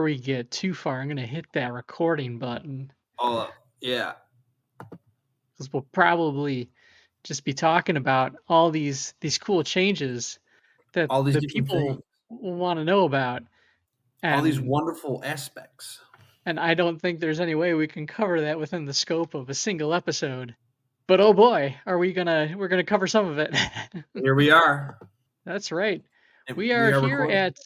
we get too far, I'm going to hit that recording button. Oh, yeah. Because we'll probably just be talking about all these cool changes that all these the different people things, want to know about. And, all these wonderful aspects. And I don't think there's any way we can cover that within the scope of a single episode. But oh boy, we're gonna cover some of it. Here we are. That's right. And We are here recording. at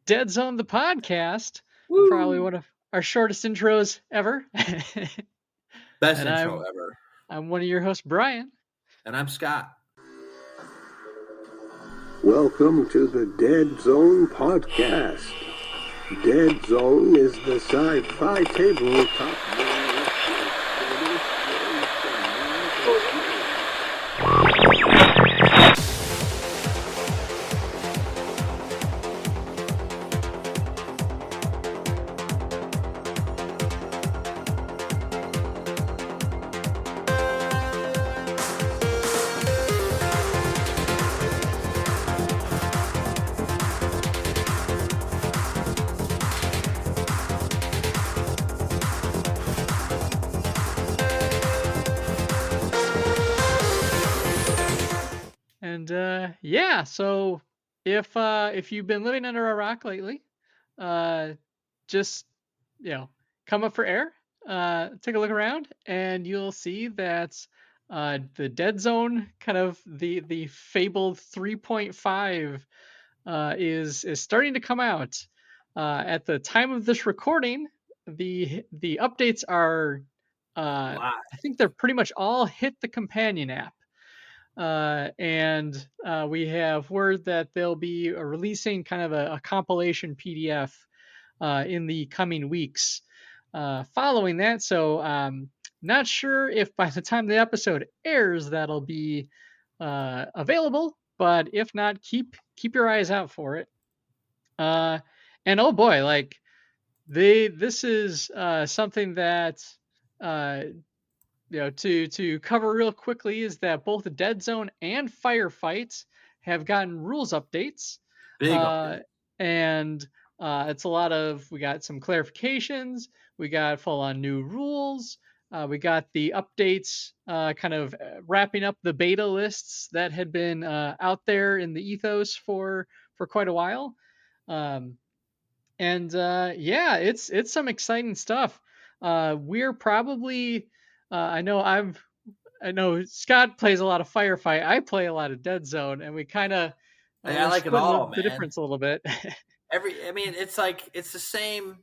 Deadzone the podcast. Woo! Probably one of our shortest intros ever. Best intro ever. I'm one of your hosts, Bryan. And I'm Scott. Welcome to the Deadzone podcast. Deadzone is the sci-fi tabletop. Yeah, so if you've been living under a rock lately, just come up for air, take a look around, and you'll see that the Deadzone, kind of the fabled 3.5, is starting to come out. At the time of this recording, the updates are I think they're pretty much all hit the companion app. And we have word that they'll be releasing kind of a compilation PDF in the coming weeks following that. So not sure if by the time the episode airs that'll be available, but if not, keep your eyes out for it. And oh boy, like this is something that to cover real quickly is that both the Deadzone and Firefight have gotten rules updates. Big update. And it's a lot of, we got some clarifications, we got full on new rules, we got the updates kind of wrapping up the beta lists that had been out there in the ethos for quite a while. Yeah, it's some exciting stuff. We're probably I know Scott plays a lot of Firefight. I play a lot of Deadzone, and we kind of I like it all, the difference a little bit. It's like it's the same.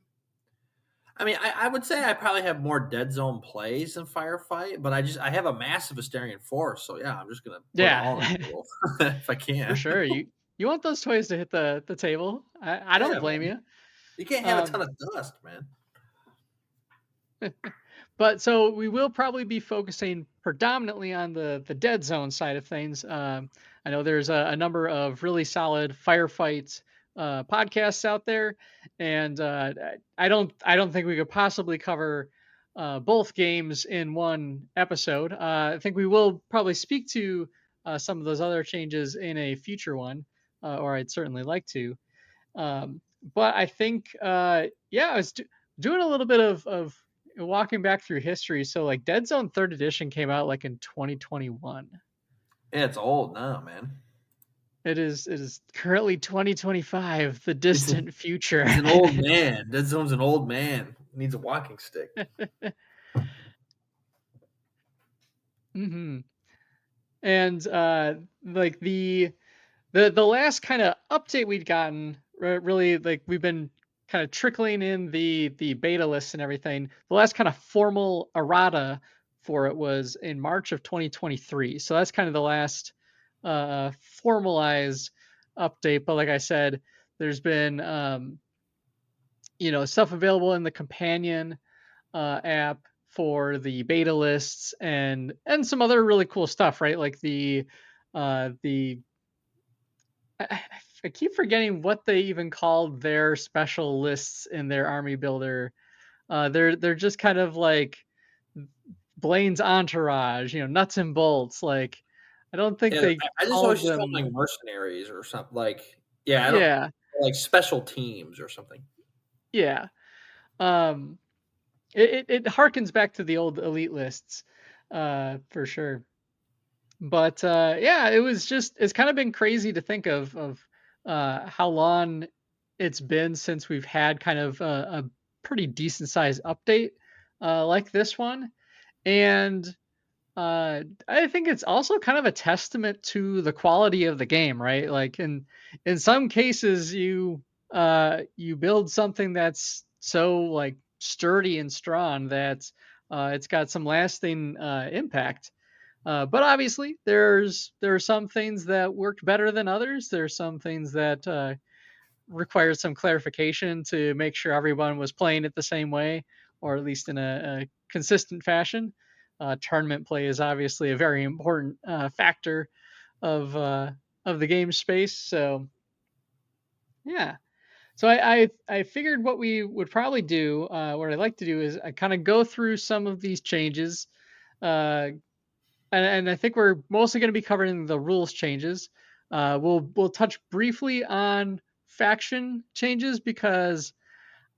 I mean, I would say I probably have more Deadzone plays than Firefight, but I have a massive Asterian force, so yeah, I'm just gonna put it all in the table if I can. For sure, you want those toys to hit the table. I don't blame you. You can't have a ton of dust, man. But so we will probably be focusing predominantly on the Deadzone side of things. I know there's a number of really solid Firefight podcasts out there, and I don't think we could possibly cover both games in one episode. I think we will probably speak to some of those other changes in a future one, or I'd certainly like to. But I think, I was doing a little bit of walking back through history. So like Deadzone 3rd edition came out like in 2021. Yeah, it's old now, man. It is currently 2025, the distant future. He's an old man. Deadzone's an old man. He needs a walking stick. Mm-hmm. And like the last kind of update we'd gotten, really, like we've been kind of trickling in the beta lists and everything. The last kind of formal errata for it was in March of 2023. So that's kind of the last formalized update. But like I said, there's been stuff available in the companion app for the beta lists and some other really cool stuff, right? Like I keep forgetting what they even called their special lists in their army builder. They're just kind of like Blaine's entourage, nuts and bolts. Like I don't think they. I just always call them like mercenaries or something. Like like special teams or something. Yeah, It harkens back to the old elite lists, for sure. But yeah, it's kind of been crazy to think of how long it's been since we've had kind of a pretty decent sized update like this one. And I think it's also kind of a testament to the quality of the game, right? Like in some cases, you build something that's so like sturdy and strong that it's got some lasting impact. But obviously, there are some things that worked better than others. There's some things that required some clarification to make sure everyone was playing it the same way, or at least in a consistent fashion. Tournament play is obviously a very important factor of the game space. So yeah. So I figured what we would probably do, what I'd like to do is I kind of go through some of these changes, uh, and I think we're mostly going to be covering the rules changes. We'll touch briefly on faction changes because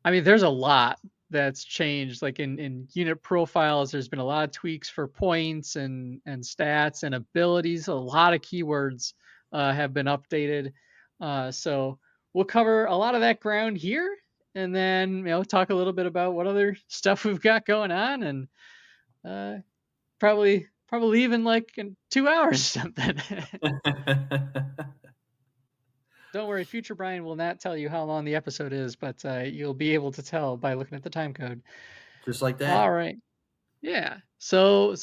I mean there's a lot that's changed. Like in unit profiles, there's been a lot of tweaks for points and stats and abilities. A lot of keywords have been updated. So we'll cover a lot of that ground here, and then talk a little bit about what other stuff we've got going on, and uh, probably even like in 2 hours or something. Don't worry, future Brian will not tell you how long the episode is, but you'll be able to tell by looking at the time code. Just like that. All right. Yeah. So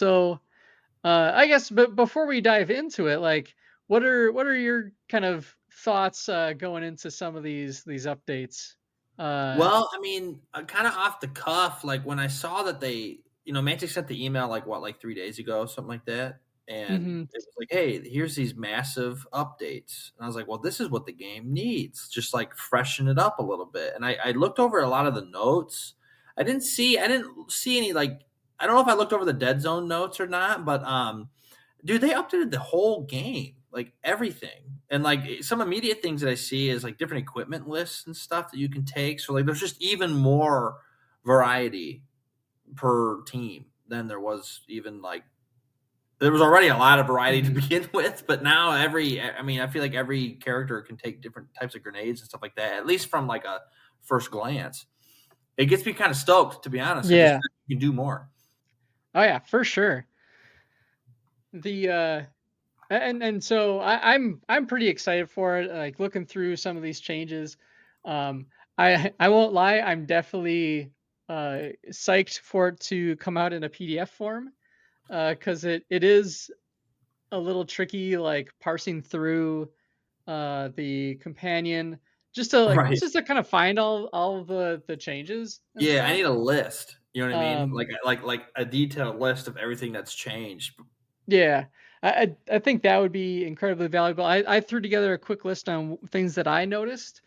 I guess, but before we dive into it, like, what are your kind of thoughts going into some of these updates? Well, I mean, kind of off the cuff, like when I saw that Mantic sent the email like 3 days ago, something like that, and Mm-hmm. it was like, hey, here's these massive updates, and I was like, well, this is what the game needs, just like freshen it up a little bit. And I looked over a lot of the notes. I didn't see any like I don't know if I looked over the Deadzone notes or not, but dude, they updated the whole game, like everything. And like some immediate things that I see is like different equipment lists and stuff that you can take. So like there's just even more variety per team than there was even like there was already a lot of variety to begin with, but now I feel like every character can take different types of grenades and stuff like that, at least from like a first glance. It gets me kind of stoked, to be honest. Yeah. You can do more. Oh yeah, for sure. The and so I'm pretty excited for it. Like looking through some of these changes, I won't lie, I'm definitely psyched for it to come out in a PDF form, because it is a little tricky, like parsing through the companion Right. just to kind of find all of the changes and Yeah, I stuff. need a list. You know what I mean? Um, Like a detailed list of everything that's changed. Yeah, I think that would be incredibly valuable. I threw together a quick list on things that I noticed,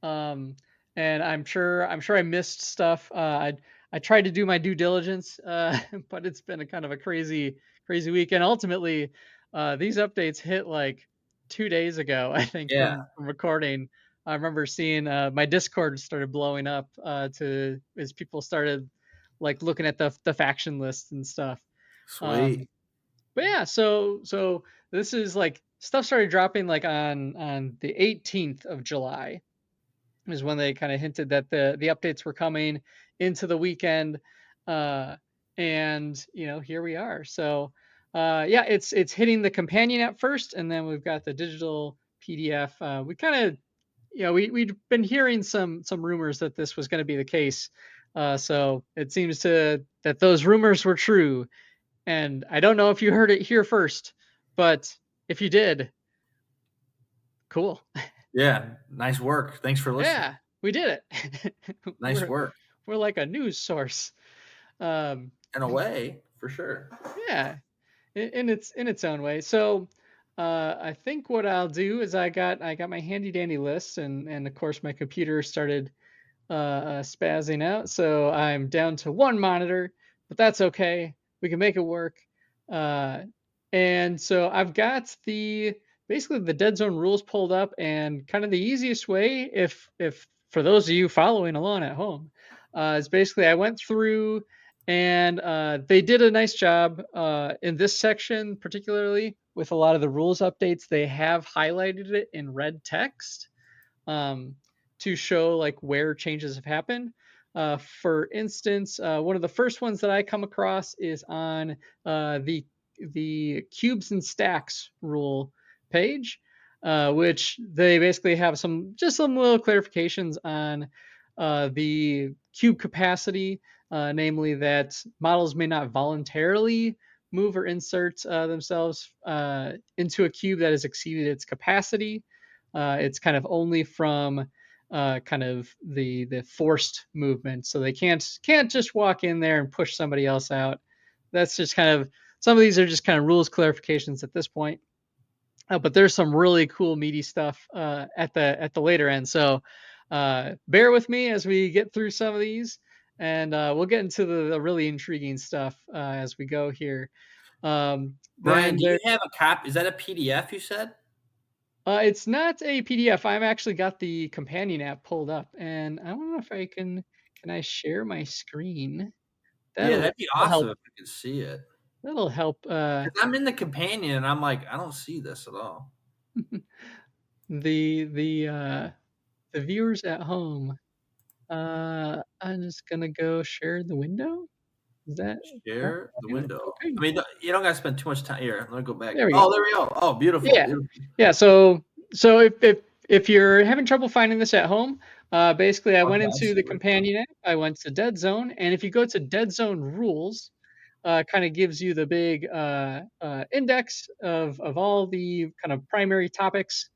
um, and I'm sure I missed stuff. I tried to do my due diligence, but it's been a kind of a crazy week. And ultimately, these updates hit like 2 days ago, I think, Yeah, from recording. I remember seeing my Discord started blowing up to as people started like looking at the faction lists and stuff. Um, sweet. but yeah, so this is like stuff started dropping like on the 18th of July is when they kind of hinted that the updates were coming into the weekend, uh, and here we are. So yeah, it's hitting the companion at first, and then we've got the digital PDF. We kind of we'd been hearing some rumors that this was going to be the case. So it seems that those rumors were true, and I don't know if you heard it here first, but if you did, cool. Yeah, nice work. Thanks for listening. Yeah, we did it. Nice work. We're like a news source. Um, In a way, for sure. yeah, in its own way. So I think what I'll do is I got my handy dandy list, and of course my computer started spazzing out, so I'm down to one monitor, but that's okay. We can make it work. Uh, and so I've got basically the Deadzone rules pulled up, and kind of the easiest way, if for those of you following along at home, is basically I went through and they did a nice job in this section, particularly with a lot of the rules updates. They have highlighted it in red text to show like where changes have happened. For instance, one of the first ones that I come across is on the cubes and stacks rule page, which they basically have some little clarifications on the cube capacity, namely that models may not voluntarily move or insert themselves into a cube that has exceeded its capacity. It's kind of only from kind of the forced movement, so they can't just walk in there and push somebody else out. That's just kind of, some of these are just kind of rules clarifications at this point. But there's some really cool meaty stuff at the later end. So bear with me as we get through some of these, and we'll get into the really intriguing stuff as we go here. Bryan, do you have a copy? Is that a PDF you said? It's not a PDF. I've actually got the companion app pulled up, and I don't know if I can I share my screen? That'd be awesome if you could see it. That'll help. I'm in the companion, and I'm like, I don't see this at all. The viewers at home. I'm just gonna go share the window. Is that share the window? Okay. I mean, you don't gotta spend too much time here. Let me go back. There we go. There we go. Oh, beautiful. Yeah. Beautiful. Yeah. So if you're having trouble finding this at home, basically I went into the companion app. I went to Deadzone, and if you go to Deadzone rules, kind of gives you the big index of all the kind of primary topics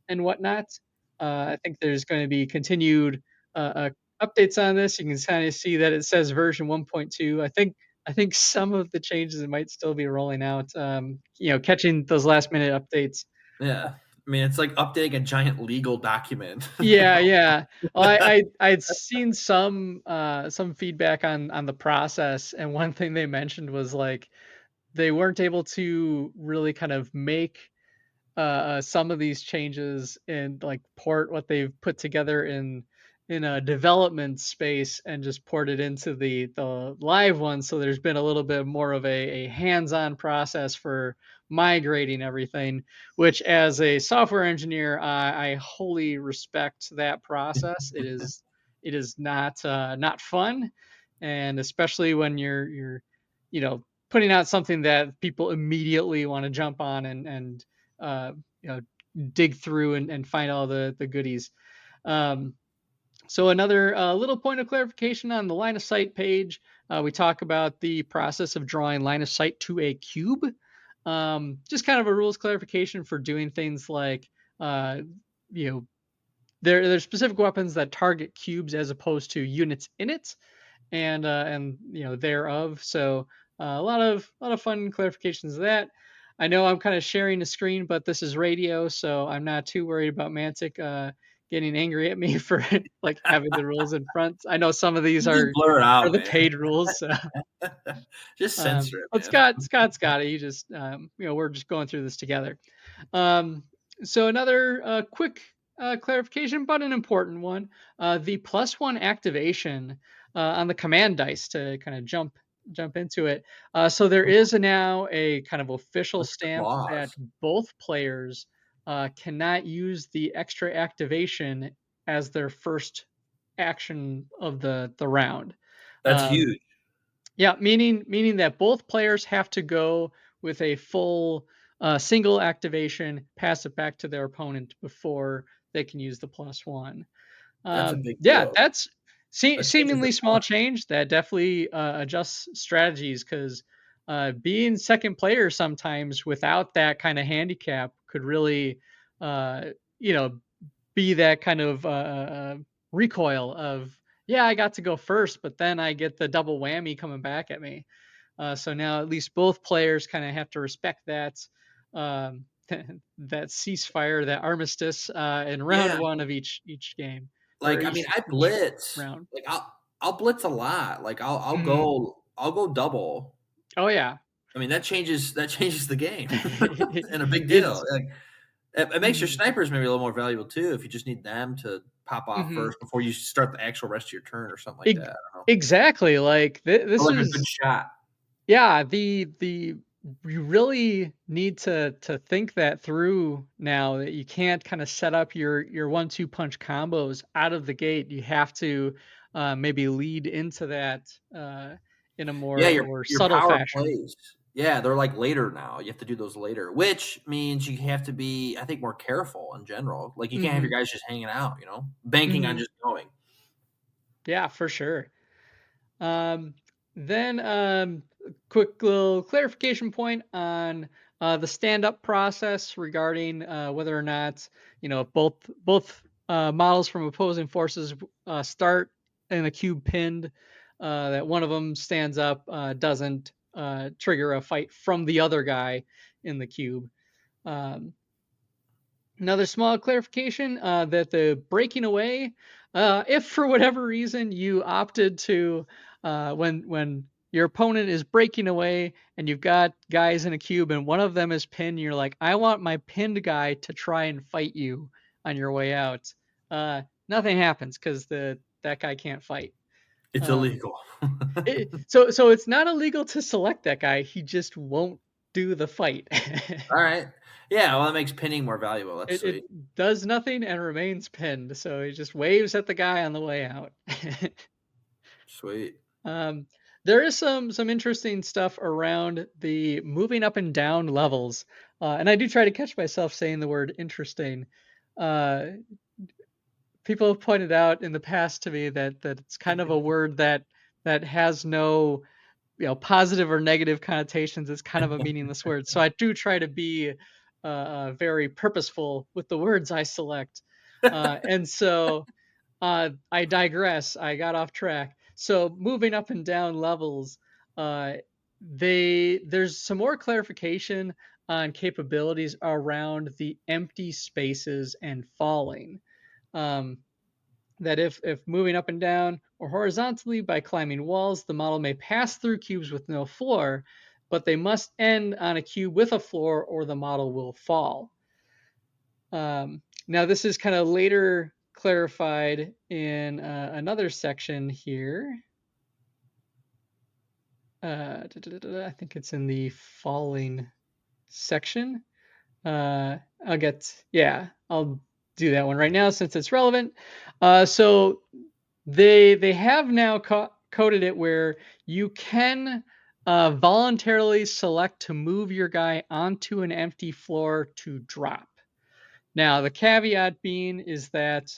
and whatnot. I think there's going to be continued updates on this. You can kind of see that it says version 1.2. I think some of the changes might still be rolling out. Catching those last minute updates. Yeah. I mean, it's like updating a giant legal document. Yeah. Well, I'd seen some feedback on the process, and one thing they mentioned was like they weren't able to really kind of make some of these changes and like port what they've put together in a development space and just port it into the live one. So there's been a little bit more of a hands-on process for migrating everything, which as a software engineer, I wholly respect that process. It is not fun, and especially when you're putting out something that people immediately want to jump on and dig through and find all the goodies. So another little point of clarification on the line of sight page, we talk about the process of drawing line of sight to a cube. Just kind of a rules clarification for doing things like, there's specific weapons that target cubes as opposed to units in it, and thereof. So a lot of fun clarifications of that. I know I'm kind of sharing the screen, but this is radio, so I'm not too worried about Mantic getting angry at me for like having the rules in front. I know some of these are the paid rules. So. Just censor it. But Scott's got it. You just we're just going through this together. So another quick clarification, but an important one. The +1 activation on the command dice to kind of jump into it. So there is now a kind of official stamp that both players cannot use the extra activation as their first action of the round. That's huge. Yeah, meaning that both players have to go with a full single activation, pass it back to their opponent before they can use the +1. That's a big deal. That's seemingly small change that definitely adjusts strategies, because being second player sometimes without that kind of handicap could really be that kind of recoil of, I got to go first, but then I get the double whammy coming back at me. So now at least both players kind of have to respect that that ceasefire, that armistice in round one of each game. Like, I mean, I blitz. Round. Like, I'll blitz a lot. Like, I'll go double. Oh yeah. I mean, that changes the game and a big deal. Like, it makes your snipers maybe a little more valuable too if you just need them to pop off first before you start the actual rest of your turn or something like that. I don't know. Exactly. Like this like is a good shot. Yeah, you really need to think that through now, that you can't kind of set up your 1-2 punch combos out of the gate. You have to maybe lead into that in a more your subtle power fashion. plays. Yeah, they're like later now. You have to do those later, which means you have to be, I think, more careful in general. Like you can't have your guys just hanging out, banking on just going. Yeah, for sure. Then quick little clarification point on the stand-up process regarding whether or not both models from opposing forces start in a cube pinned, that one of them stands up doesn't trigger a fight from the other guy in the cube. Another small clarification that the breaking away, if for whatever reason you opted to, when your opponent is breaking away and you've got guys in a cube and one of them is pinned, you're like, I want my pinned guy to try and fight you on your way out. Nothing happens because that guy can't fight. It's illegal. So it's not illegal to select that guy. He just won't do the fight. All right. Yeah, well, that makes pinning more valuable. That's sweet. It does nothing and remains pinned, so he just waves at the guy on the way out. Sweet. There is some interesting stuff around the moving up and down levels, and I do try to catch myself saying the word interesting. People have pointed out in the past to me that it's kind of a word that has no positive or negative connotations. It's kind of a meaningless word. So I do try to be very purposeful with the words I select. And so I digress. I got off track. So moving up and down levels, there's some more clarification on capabilities around the empty spaces and falling. That if moving up and down or horizontally by climbing walls, the model may pass through cubes with no floor, but they must end on a cube with a floor or the model will fall. Now, this is kind of later clarified in another section here. I think it's in the falling section. I'll do that one right now since it's relevant. So they have now coded it where you can voluntarily select to move your guy onto an empty floor to drop. Now, the caveat being is that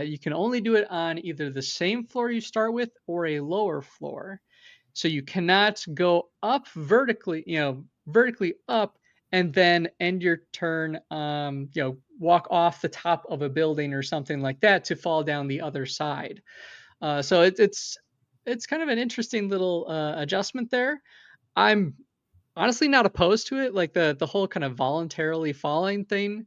you can only do it on either the same floor you start with or a lower floor. So you cannot go up vertically up and then end your turn, walk off the top of a building or something like that to fall down the other side. So it's kind of an interesting little adjustment there. I'm honestly not opposed to it. Like the whole kind of voluntarily falling thing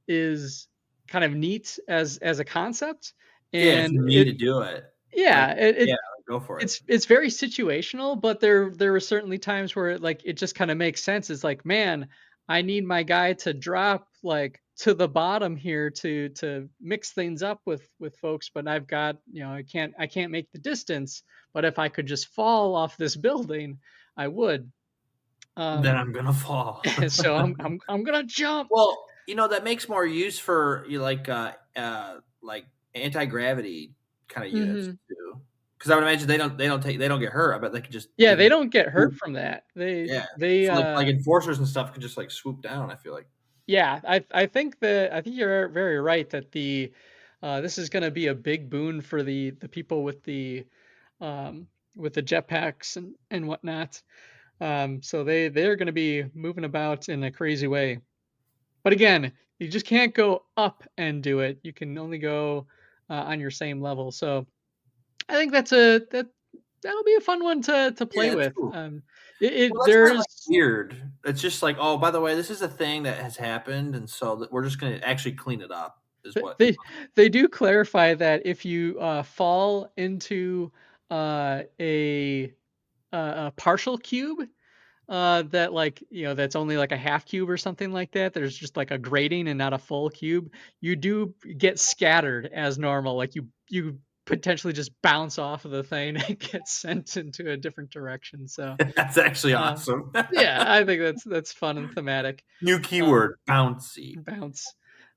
is kind of neat as a concept. And it's neat to do it. Yeah, go for it. It's very situational, but there were certainly times where it just kind of makes sense. It's like, man, I need my guy to drop like to the bottom here to mix things up with folks, but I've got, I can't make the distance, but if I could just fall off this building, I would. Then I'm gonna fall. So I'm gonna jump. Well, that makes more use for like anti-gravity kind of units too. Because I would imagine they don't get hurt. I bet they could just they don't get hurt from that. They so like enforcers and stuff could just like swoop down. I feel like. Yeah, I think you're very right that this is going to be a big boon for the people with the jetpacks and whatnot. So they're going to be moving about in a crazy way. But again, you just can't go up and do it. You can only go on your same level. So I think that'll be a fun one to play with. Cool. There's weird. It's just like, oh, by the way, this is a thing that has happened, and so we're just going to actually clean it up. Is what they do clarify that if you fall into a partial cube, that like, that's only like a half cube or something like that. There's just like a grading and not a full cube. You do get scattered as normal. Like you potentially just bounce off of the thing and get sent into a different direction. So That's actually awesome. yeah, I think that's fun and thematic. New keyword, bouncy. Bounce.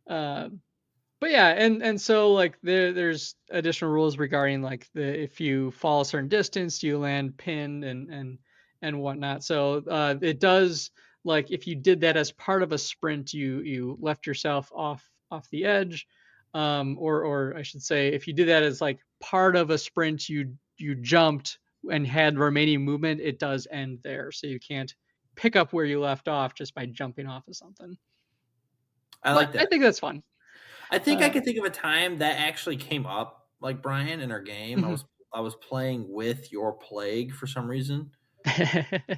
But yeah, and so like there's additional rules regarding like if you fall a certain distance, you land pinned and whatnot. So it does, like, if you did that as part of a sprint, you left yourself off the edge, or I should say, if you did that as like part of a sprint, you jumped and had remaining movement, it does end there. So you can't pick up where you left off just by jumping off of something. I like that. I think that's fun. I think I can think of a time that actually came up, like, Brian, in our game. Mm-hmm. I was playing with your plague for some reason.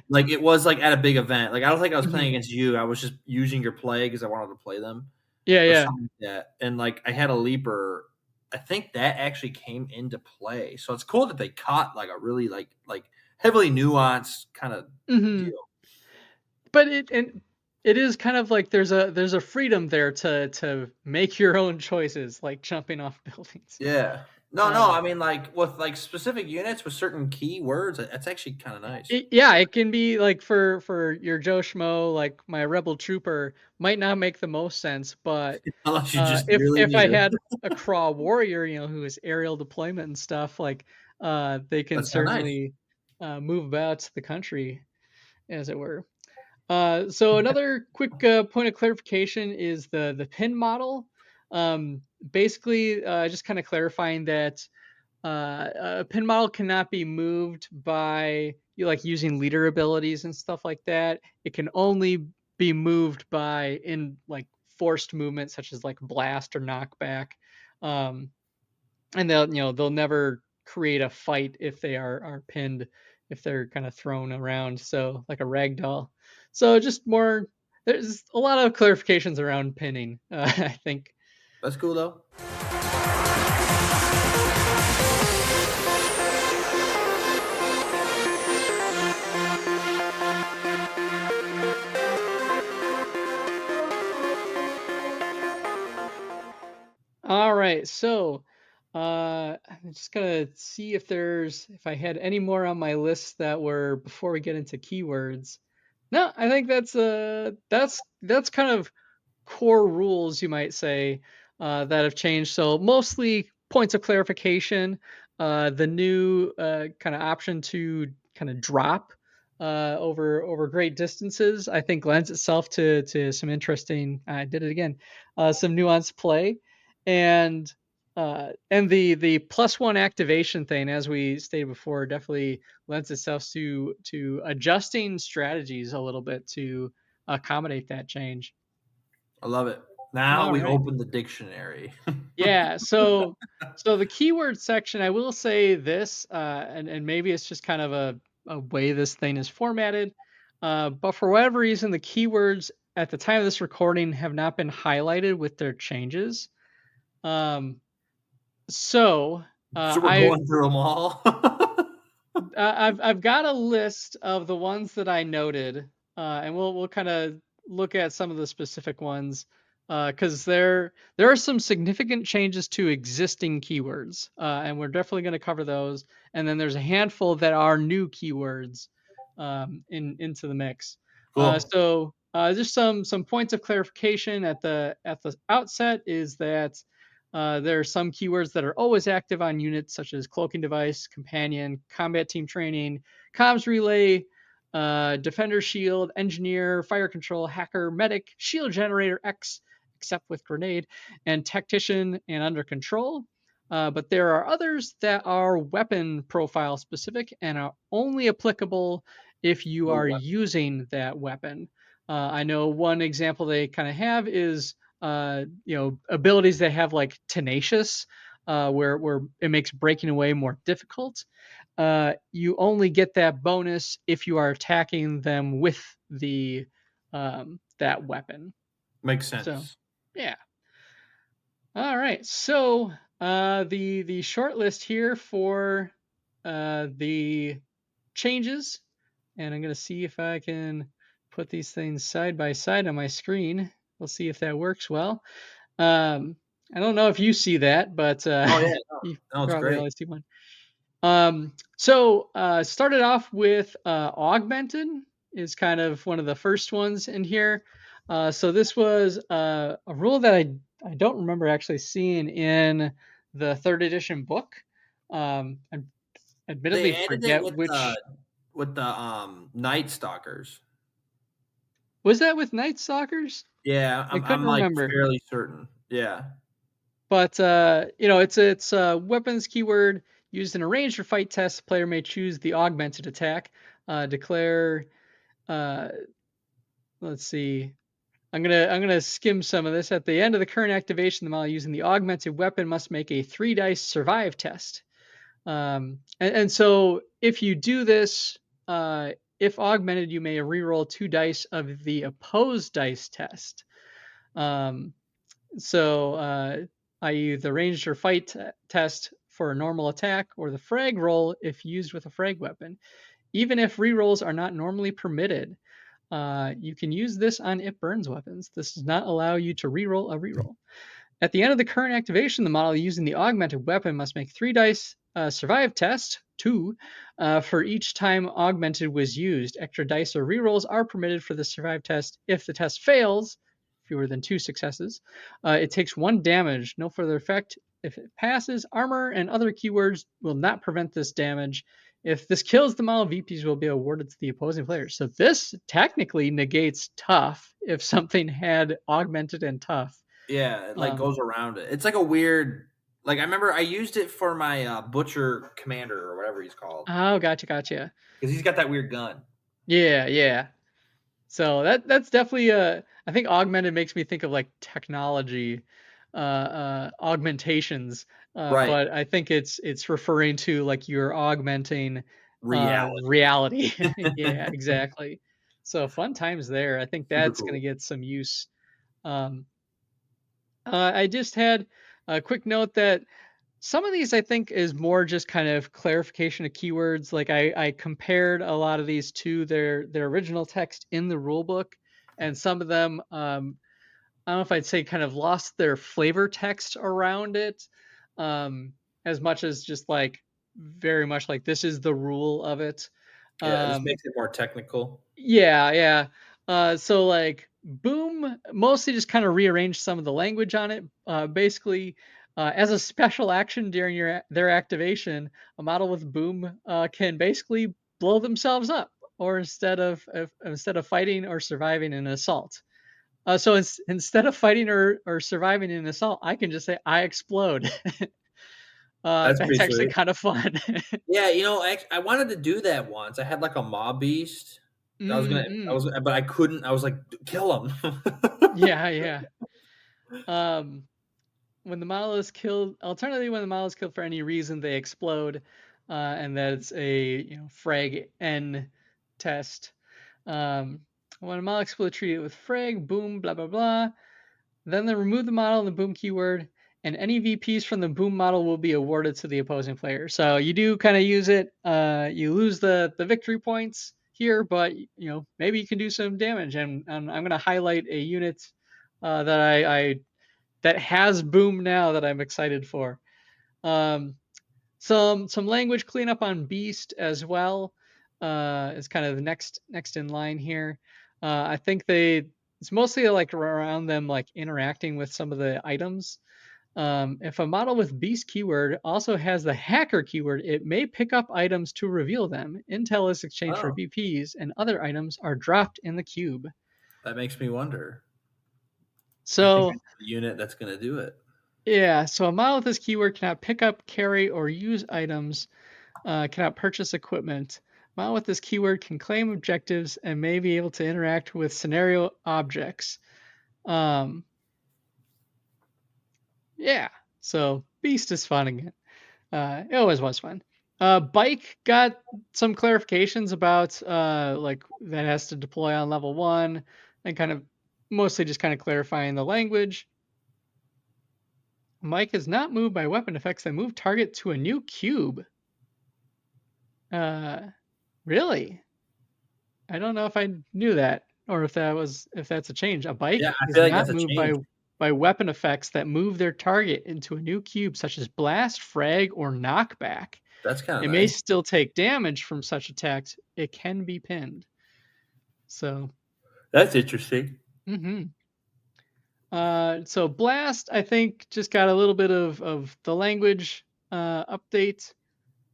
Like, it was like at a big event. Like, I don't think I was playing against you. I was just using your plague because I wanted to play them. Yeah. Something like that. And like, I had a leaper. I think that actually came into play. So it's cool that they caught like a really like heavily nuanced kind of deal. But it is kind of like there's a freedom there to make your own choices, like jumping off buildings. Yeah. No, I mean, like, with like specific units with certain keywords, that's actually kind of nice. It can be like for your Joe Schmo, like my Rebel Trooper might not make the most sense, but Unless you just if I had a Craw Warrior, who is aerial deployment and stuff, like they can certainly move about the country, as it were. So another quick point of clarification is the pin model. Basically, just kind of clarifying that a pin model cannot be moved by using leader abilities and stuff like that. It can only be moved by in like forced movement, such as like blast or knockback. And they'll never create a fight if they are pinned, if they're kind of thrown around. So like a ragdoll. So just more. There's a lot of clarifications around pinning. I think that's cool though. All right, so I'm just gonna see if I had any more on my list that were before we get into keywords. No, I think that's kind of core rules, you might say, that have changed. So mostly points of clarification. The new kind of option to kind of drop over great distances, I think, lends itself to some interesting. I did it again. Some nuanced play, and the +1 activation thing, as we stated before, definitely lends itself to adjusting strategies a little bit to accommodate that change. I love it. Now we open the dictionary. Yeah, so the keyword section, I will say this, and maybe it's just kind of a way this thing is formatted, but for whatever reason, the keywords at the time of this recording have not been highlighted with their changes. So we're going through them all. I've got a list of the ones that I noted, and we'll kind of look at some of the specific ones, because there are some significant changes to existing keywords, and we're definitely going to cover those. And then there's a handful that are new keywords into the mix. Cool. So just some points of clarification at the outset is that there are some keywords that are always active on units, such as cloaking device, companion, combat team training, comms relay, defender shield, engineer, fire control, hacker, medic, shield generator X, except with grenade, and tactician and under control. But there are others that are weapon profile specific and are only applicable if you are using that weapon. I know one example they kind of have is abilities that have like tenacious, where it makes breaking away more difficult. You only get that bonus if you are attacking them with the that weapon. Makes sense. So, yeah. All right. So the short list here for the changes and I'm going to see if I can put these things side by side on my screen. We'll see if that works well. I don't know if you see that, but you no, it's probably great. only see one. So started off with augmented is kind of one of the first ones in here. So this was a rule that I don't remember actually seeing in the 3rd edition book. I admittedly They added it forget with the Night Stalkers. Was that with Night Stalkers? Yeah, I couldn't I'm like remember. fairly certain. Yeah. But it's a weapons keyword used in a ranged or fight test. The player may choose the augmented attack. Declare. Let's see. I'm gonna skim some of this. At the end of the current activation, the model using the augmented weapon must make a 3 dice survive test. And so if you do this, if augmented, you may reroll 2 dice of the opposed dice test. I.e. the ranged or fight test for a normal attack, or the frag roll if used with a frag weapon. Even if rerolls are not normally permitted, you can use this on It Burns weapons. This does not allow you to reroll a reroll. At the end of the current activation, the model using the augmented weapon must make 3 dice survive test, 2, for each time augmented was used. Extra dice or rerolls are permitted for the survive test. If the test fails, fewer than 2 successes, it takes 1 damage, no further effect. If it passes, armor and other keywords will not prevent this damage. If this kills the model, VPs will be awarded to the opposing player. So this technically negates tough if something had augmented and tough. Yeah, it like goes around it. It's like a weird, like I remember I used it for my Butcher Commander or whatever he's called. Oh, gotcha. Because he's got that weird gun. Yeah. So that's definitely I think augmented makes me think of like technology augmentations. Right. But I think it's referring to like you're augmenting reality. Yeah, exactly. So fun times there. I think that's going to get some use. I just had a quick note that some of these I think is more just kind of clarification of keywords. Like I compared a lot of these to their original text in the rule book, and some of them I don't know if I'd say kind of lost their flavor text around it, as much as just like very much like this is the rule of it. Yeah, this makes it more technical. Yeah. So like Boom mostly just kind of rearranged some of the language on it. Basically, as a special action during their activation, a model with Boom can basically blow themselves up, or instead of fighting or surviving an assault. So instead of fighting or surviving an assault, I can just say I explode. That's actually kind of fun. Yeah, I wanted to do that once. I had like a mob beast. But I couldn't. I was like, kill him. Yeah. When the model is killed, alternatively, when the model is killed for any reason, they explode, and that's a frag N test. When a model explodes, treat it with frag, boom, blah blah blah. Then they remove the model and the boom keyword, and any VPs from the boom model will be awarded to the opposing player. So you do kind of use it. You lose the victory points here, but maybe you can do some damage. And I'm going to highlight a unit that I that has boom now that I'm excited for. Some language cleanup on Beast as well is kind of the next in line here. I think it's mostly like around them like interacting with some of the items. If a model with Beast keyword also has the hacker keyword, it may pick up items to reveal them. Intel is exchanged for BPs, and other items are dropped in the cube. That makes me wonder. So the unit that's going to do it. Yeah, so a model with this keyword cannot pick up, carry, or use items, cannot purchase equipment. A model with this keyword can claim objectives and may be able to interact with scenario objects. Yeah, so Beast is fun again. It always was fun. Bike got some clarifications about like that has to deploy on level 1, and kind of mostly just kind of clarifying the language. Mike is not moved by weapon effects that move target to a new cube. Really? I don't know if I knew that, or if that's a change. A bike Yeah, I is feel like not that's a moved change. by weapon effects that move their target into a new cube, such as blast, frag, or knockback. That's kind It of may nice. still take damage from such attacks. It can be pinned. So. That's interesting. Mm-hmm. So blast, I think, just got a little bit of the language update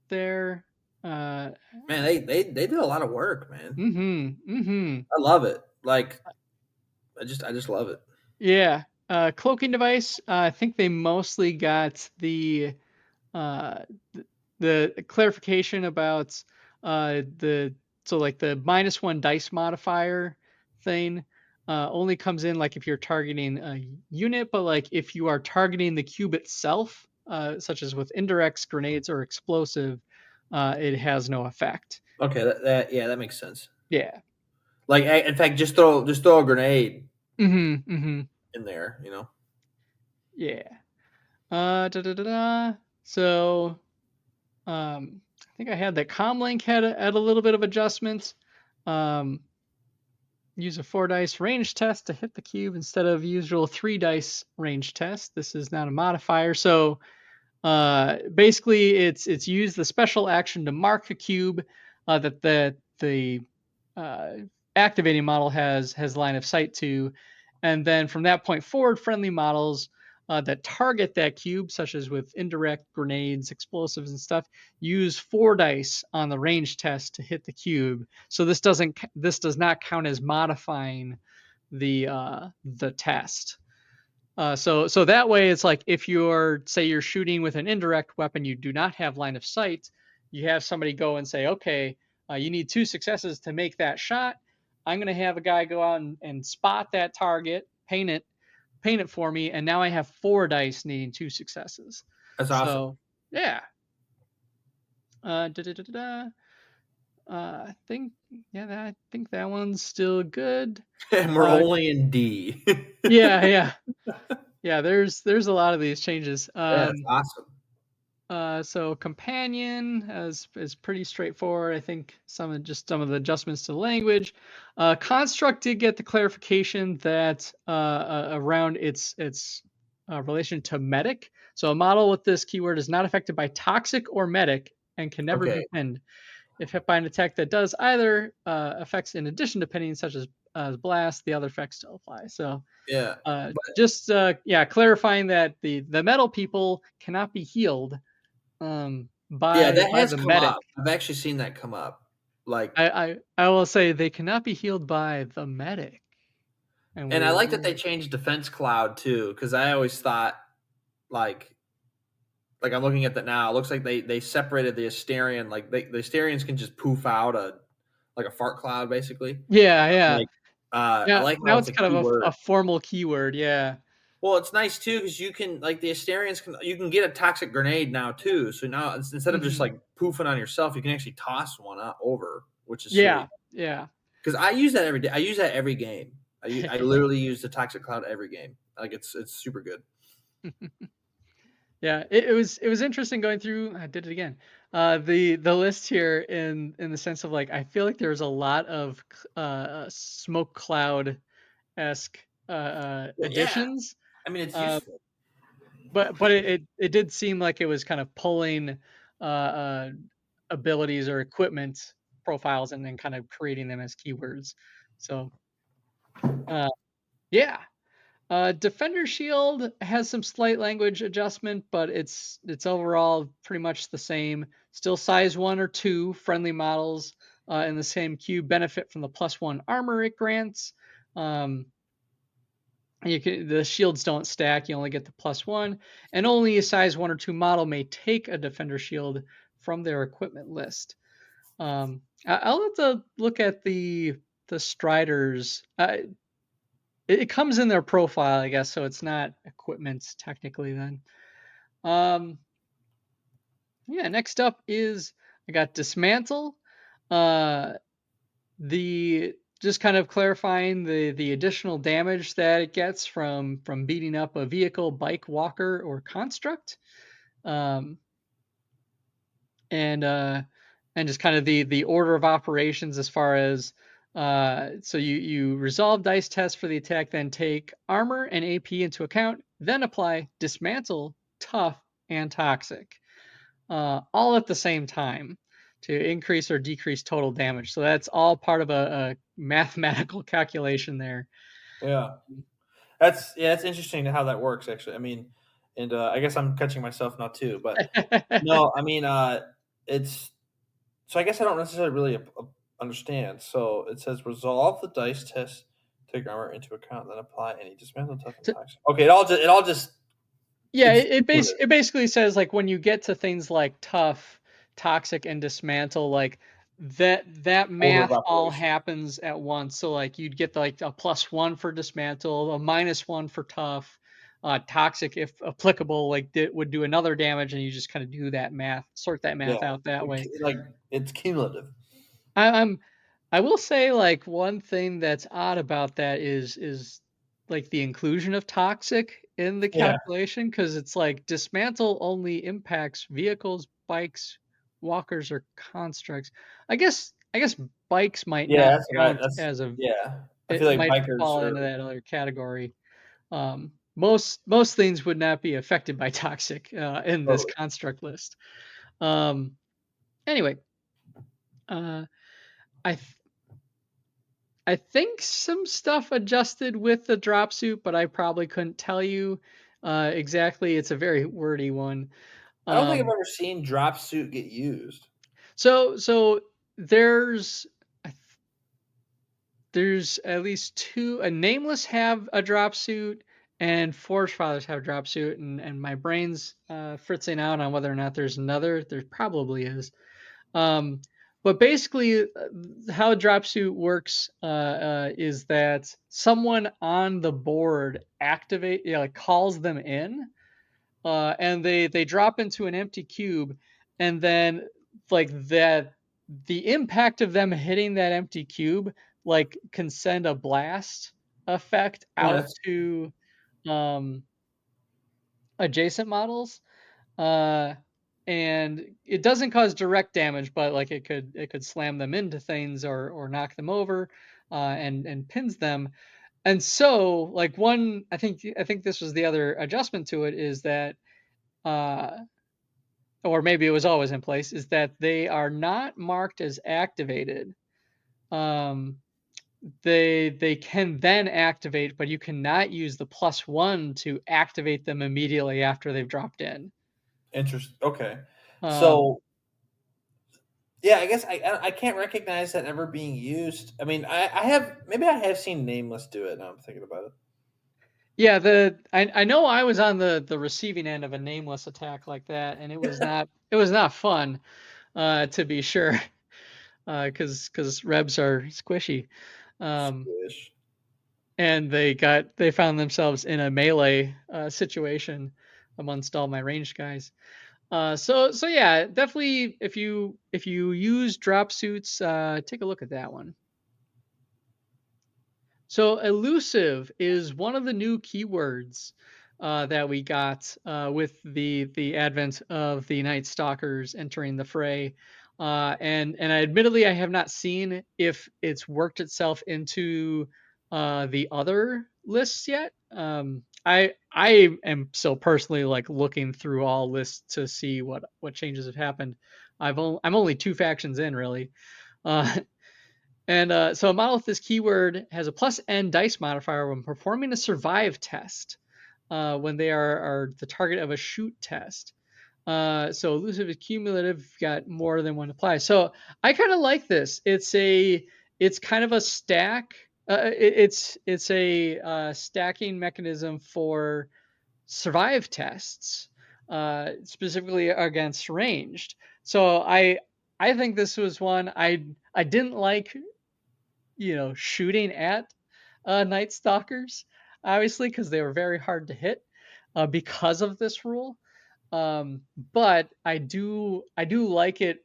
there. Man, they did a lot of work, man. Mm-hmm. Mm-hmm. I love it. Like, I just love it. Yeah. Cloaking device. I think they mostly got uh, the clarification about the so like the -1 dice modifier thing only comes in like if you're targeting a unit, but like if you are targeting the cube itself, such as with indirects, grenades, or explosive, it has no effect. Okay, that makes sense. Yeah. Like, in fact, just throw a grenade Mm-hmm. Mm-hmm. in there. You know. Yeah. So I think I had that comlink had a little bit of adjustment. Um, use a 4 dice range test to hit the cube instead of usual 3 dice range test. This is not a modifier. So basically, it's used the special action to mark a cube that the uh, activating model has line of sight to, and then from that point forward, friendly models that target that cube, such as with indirect grenades, explosives, and stuff, use 4 dice on the range test to hit the cube. So this does not count as modifying the test. So that way, it's like if you're shooting with an indirect weapon, you do not have line of sight. You have somebody go and say, okay, you need 2 successes to make that shot. I'm going to have a guy go out and spot that target, paint it for me, and now I have 4 dice needing 2 successes. That's awesome. So yeah. I think that one's still good. And we're only in D. Yeah. There's a lot of these changes. Yeah, that's awesome. So companion is pretty straightforward. I think some of the adjustments to the language. Construct did get the clarification that around its relation to medic. So a model with this keyword is not affected by toxic or medic and can never be pinned. If hit by an attack that does either effects in addition to pinning, such as blast, the other effects still apply. So yeah, clarifying that the metal people cannot be healed that has the come medic. up. I've actually seen that come up. Like I will say they cannot be healed by the medic. And I like that they changed defense cloud too, because I always thought like I'm looking at that now. It looks like they separated the Asterion. Like the Asterions can just poof out a fart cloud, basically. Yeah. Like, I like now how it's kind of a formal keyword. Yeah. Well, it's nice too because you can the Asterions you can get a toxic grenade now too. So now instead of just like poofing on yourself, you can actually toss one over, which is sweet. Yeah. Because I use that every day. I use that every game. I literally use the toxic cloud every game. Like it's super good. Yeah, it was interesting going through. I did it again. The list here in the sense of like I feel like there's a lot of smoke cloud esque additions. I mean, it's useful. But it did seem like it was kind of pulling abilities or equipment profiles and then kind of creating them as keywords. So yeah. Defender Shield has some slight language adjustment, but it's overall pretty much the same. Still size 1 or 2 friendly models in the same cube benefit from the +1 armor it grants. The shields don't stack. You only get the +1, and only a size 1 or 2 model may take a Defender Shield from their equipment list. I'll have to look at the Striders. It comes in their profile, I guess, so it's not equipment technically then. Next up is I got Dismantle. Just kind of clarifying the additional damage that it gets from beating up a vehicle, bike, walker, or construct. And just kind of the order of operations as far as So you resolve dice tests for the attack, then take armor and AP into account, then apply dismantle, tough, and toxic, all at the same time to increase or decrease total damage. So that's all part of a mathematical calculation there. Yeah. That's interesting how that works, actually. I mean, and I guess I'm catching myself now too, but no, I mean, it's so I guess I don't necessarily really understand. So it says resolve the dice test, take armor into account, then apply any dismantle, tough, and toxic. Okay, it all just yeah, it basically says like when you get to things like tough, toxic, and dismantle, like that math all happens at once. So like you'd get like a +1 for dismantle, a -1 for tough, toxic if applicable, like would do another damage, and you just kind of do that math, sort that math out that way. Like it's cumulative. I will say like one thing that's odd about that is like the inclusion of toxic in the calculation, because it's like dismantle only impacts vehicles, bikes, walkers, or constructs. I guess bikes might not count as a I feel like might bikers fall into that other category. Most things would not be affected by toxic in this construct list. Anyway, I think some stuff adjusted with the drop suit, but I probably couldn't tell you exactly. It's a very wordy one. I don't think I've ever seen drop suit get used. So there's at least two. A Nameless have a drop suit, and Forge Fathers have a drop suit, and my brain's fritzing out on whether or not there's another. There probably is. But basically, how a drop suit works is that someone on the board calls them in, and they drop into an empty cube, and then like that, the impact of them hitting that empty cube like can send a blast effect out to adjacent models. And it doesn't cause direct damage, but like it could slam them into things or knock them over, and pins them. And so like I think this was the other adjustment to it, is that or maybe it was always in place, is that they are not marked as activated. They can then activate, but you cannot use the +1 to activate them immediately after they've dropped in. Interesting. Okay. So yeah, I guess I can't recognize that ever being used. I mean, I have seen Nameless do it. Now I'm thinking about it. Yeah, I know I was on the receiving end of a Nameless attack like that, and it was not fun, to be sure, because Rebs are squishy, and they found themselves in a melee situation amongst all my ranged guys. So yeah, definitely if you use drop suits, take a look at that one. So elusive is one of the new keywords that we got with the advent of the Night Stalkers entering the fray. And admittedly, I have not seen if it's worked itself into the other lists yet. I am still personally like looking through all lists to see what changes have happened. I'm only 2 factions in, really. And so a model with this keyword has a +N dice modifier when performing a survive test, when they are the target of a shoot test. So elusive is cumulative, got more than one apply. So I kind of like this. It's kind of a stack. It's a stacking mechanism for survive tests, specifically against ranged. So I think this was one I didn't like, shooting at Night Stalkers, obviously, because they were very hard to hit because of this rule. But I do like it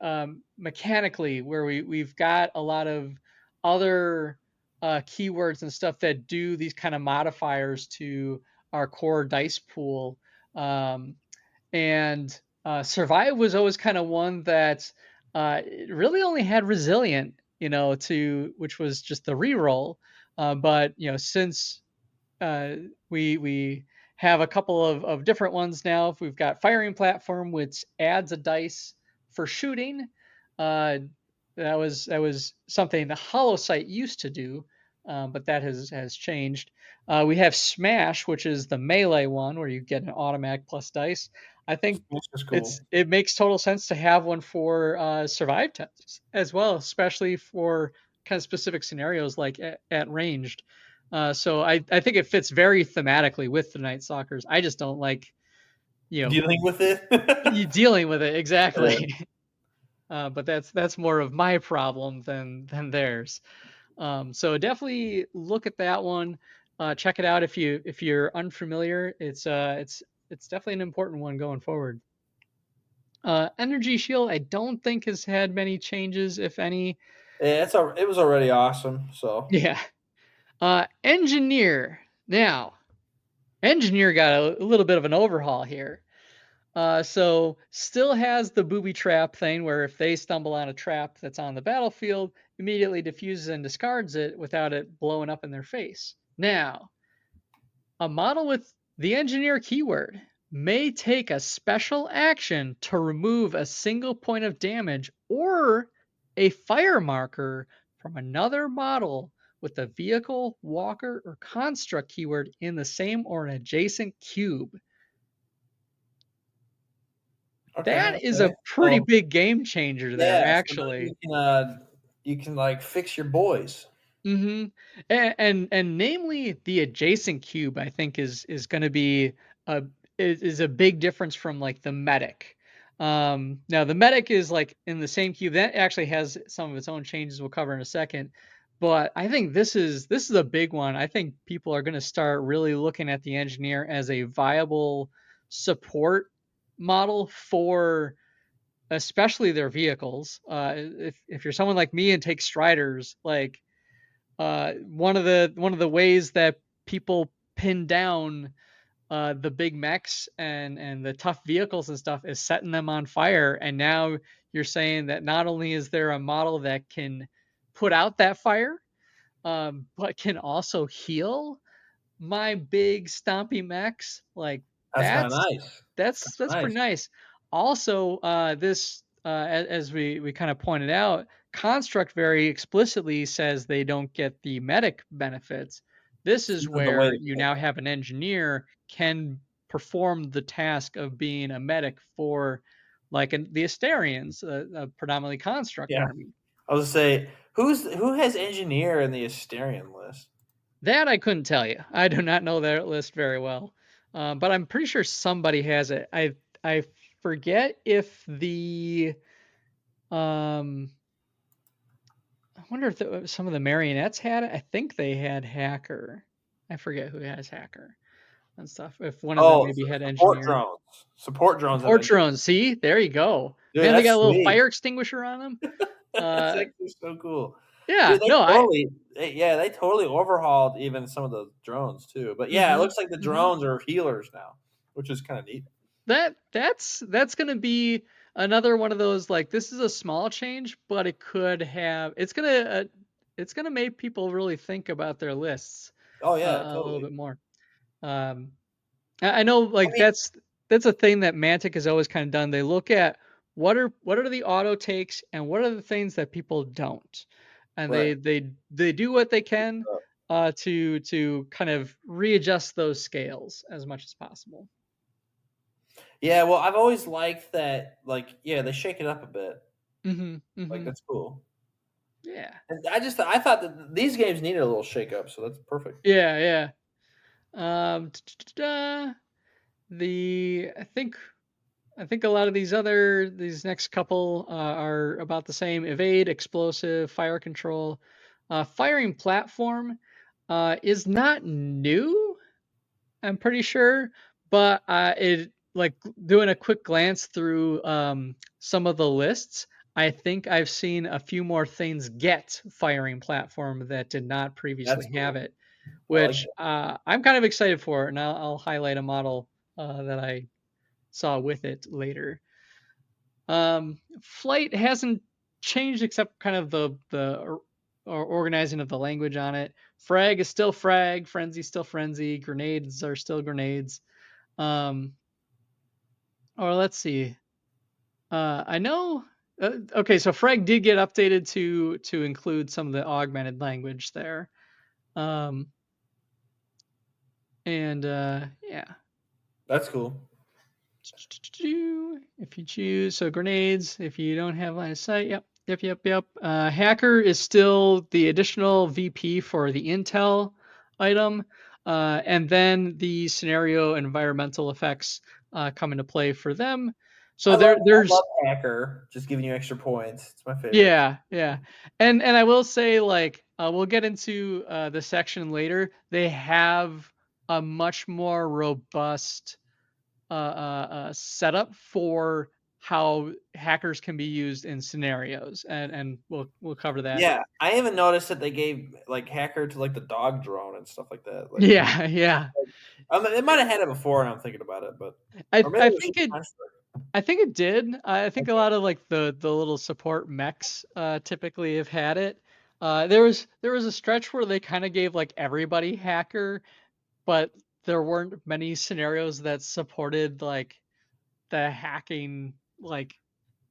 mechanically, where we've got a lot of other keywords and stuff that do these kind of modifiers to our core dice pool. And survive was always kind of one that really only had resilient which was just the reroll. But since we have a couple of different ones now, we've got firing platform, which adds a dice for shooting. That was something the Hollow Sight used to do, but that has changed. We have Smash, which is the melee one where you get an automatic plus dice. I think cool. it makes total sense to have one for survive tests as well, especially for kind of specific scenarios like at ranged. So I think it fits very thematically with the Night Stalkers. I just don't like dealing with it. Dealing with it exactly. But that's more of my problem than theirs. So definitely look at that one. Check it out if you're unfamiliar. It's definitely an important one going forward. Energy Shield I don't think has had many changes, if any. Yeah, it was already awesome. So yeah. Engineer. Now, Engineer got a little bit of an overhaul here. So still has the booby trap thing where if they stumble on a trap that's on the battlefield, immediately diffuses and discards it without it blowing up in their face. Now, a model with the engineer keyword may take a special action to remove a single point of damage or a fire marker from another model with the vehicle, walker, or construct keyword in the same or an adjacent cube. That is a pretty big game changer there, actually. So you can like fix your boys. Mm-hmm. And namely the adjacent cube, I think is going to be a big difference from like the medic. Now the medic is like in the same cube that actually has some of its own changes we'll cover in a second. But I think this is a big one. I think people are going to start really looking at the engineer as a viable support model for especially their vehicles. If you're someone like me and take striders, like one of the ways that people pin down the big mechs and the tough vehicles and stuff is setting them on fire. And now you're saying that not only is there a model that can put out that fire, but can also heal my big stompy mechs. Like that's nice. That's pretty nice. Also, this as we kind of pointed out, Construct very explicitly says they don't get the medic benefits. This is where you now have an engineer can perform the task of being a medic for like the Asterians, a predominantly Construct army. I was gonna say who has engineer in the Asterian list? That I couldn't tell you. I do not know their list very well, but I'm pretty sure somebody has it. I forget if the I wonder if some of the marionettes had it. I think they had hacker. I forget who has hacker and stuff. If one of them maybe had engineer. Support drones. Support drones. See, there you go. Dude, man, they got a little fire extinguisher on them. That's actually so cool. Yeah, dude, they totally overhauled even some of the drones too. But yeah, it looks like the drones are healers now, which is kind of neat. That's gonna be another one of those, like, this is a small change, but it could have it's gonna make people really think about their lists. Oh yeah, totally. A little bit more. I know, like, that's a thing that Mantic has always kind of done. They look at what are the auto takes and what are the things that people don't, and they do what they can to kind of readjust those scales as much as possible. Yeah, well, I've always liked that. Like, yeah, they shake it up a bit. Like, that's cool. Yeah, and I thought that these games needed a little shake up, so that's perfect. Yeah. I think a lot of these next couple are about the same. Evade, explosive, fire control. Firing platform is not new, I'm pretty sure, but it, like, doing a quick glance through some of the lists, I think I've seen a few more things get firing platform that did not previously have it, which I'm kind of excited for, and I'll highlight a model that I saw with it later. Flight hasn't changed except kind of the organizing of the language on it. Frag is still frag, frenzy still frenzy, grenades are still grenades. Or let's see. I know. Okay, so frag did get updated to include some of the augmented language there. And yeah. That's cool. If you choose, so grenades, if you don't have line of sight, yep. Hacker is still the additional VP for the intel item, and then the scenario environmental effects come into play for them. So I there's love Hacker, just giving you extra points. It's my favorite. Yeah. And I will say, like, we'll get into the section later. They have a much more robust setup for how hackers can be used in scenarios, and we'll cover that. Yeah, I even noticed that they gave like Hacker to like the dog drone and stuff like that. Like, Yeah. It might have had it before, and I'm thinking about it, but I think it did. I think a lot of like the little support mechs typically have had it. There was a stretch where they kind of gave like everybody hacker, but there weren't many scenarios that supported like the hacking like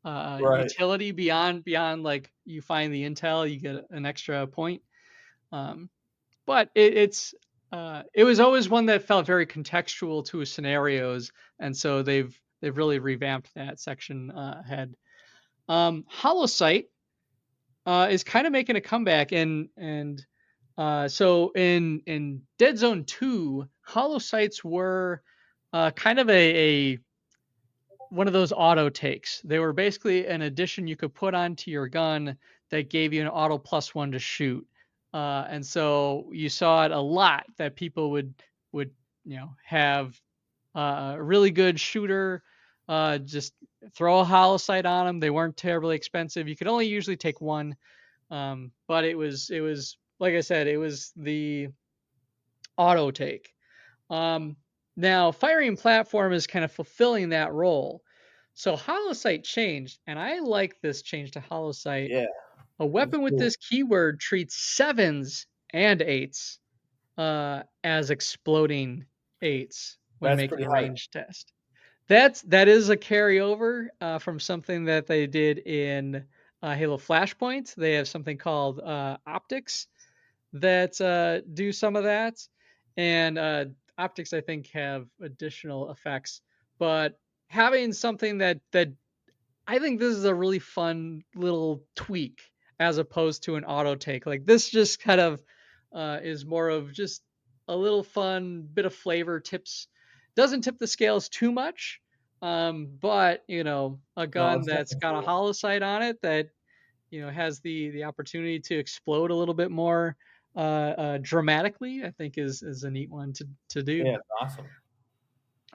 right. utility beyond like you find the intel, you get an extra point. But it was always one that felt very contextual to scenarios, and so they've really revamped that section ahead. Holosight is kind of making a comeback, and so in Deadzone 2, holosights were kind of a one of those auto takes. They were basically an addition you could put onto your gun that gave you an auto +1 to shoot. And so you saw it a lot that people would have a really good shooter, just throw a holosight on them. They weren't terribly expensive. You could only usually take one, but it was like I said, it was the auto take. Now, firing platform is kind of fulfilling that role. So holosight changed, and I like this change to holosight. Yeah. A weapon with this keyword treats 7s and 8s as exploding 8s when making a range test. That is a carryover from something that they did in Halo Flashpoint. They have something called optics that do some of that, and optics I think have additional effects. But having something that I think this is a really fun little tweak as opposed to an auto take. Like this just kind of is more of just a little fun bit of flavor. Doesn't tip the scales too much, but a gun that's got a holosight on it that has the opportunity to explode a little bit more dramatically, I think is a neat one to do. Yeah, awesome.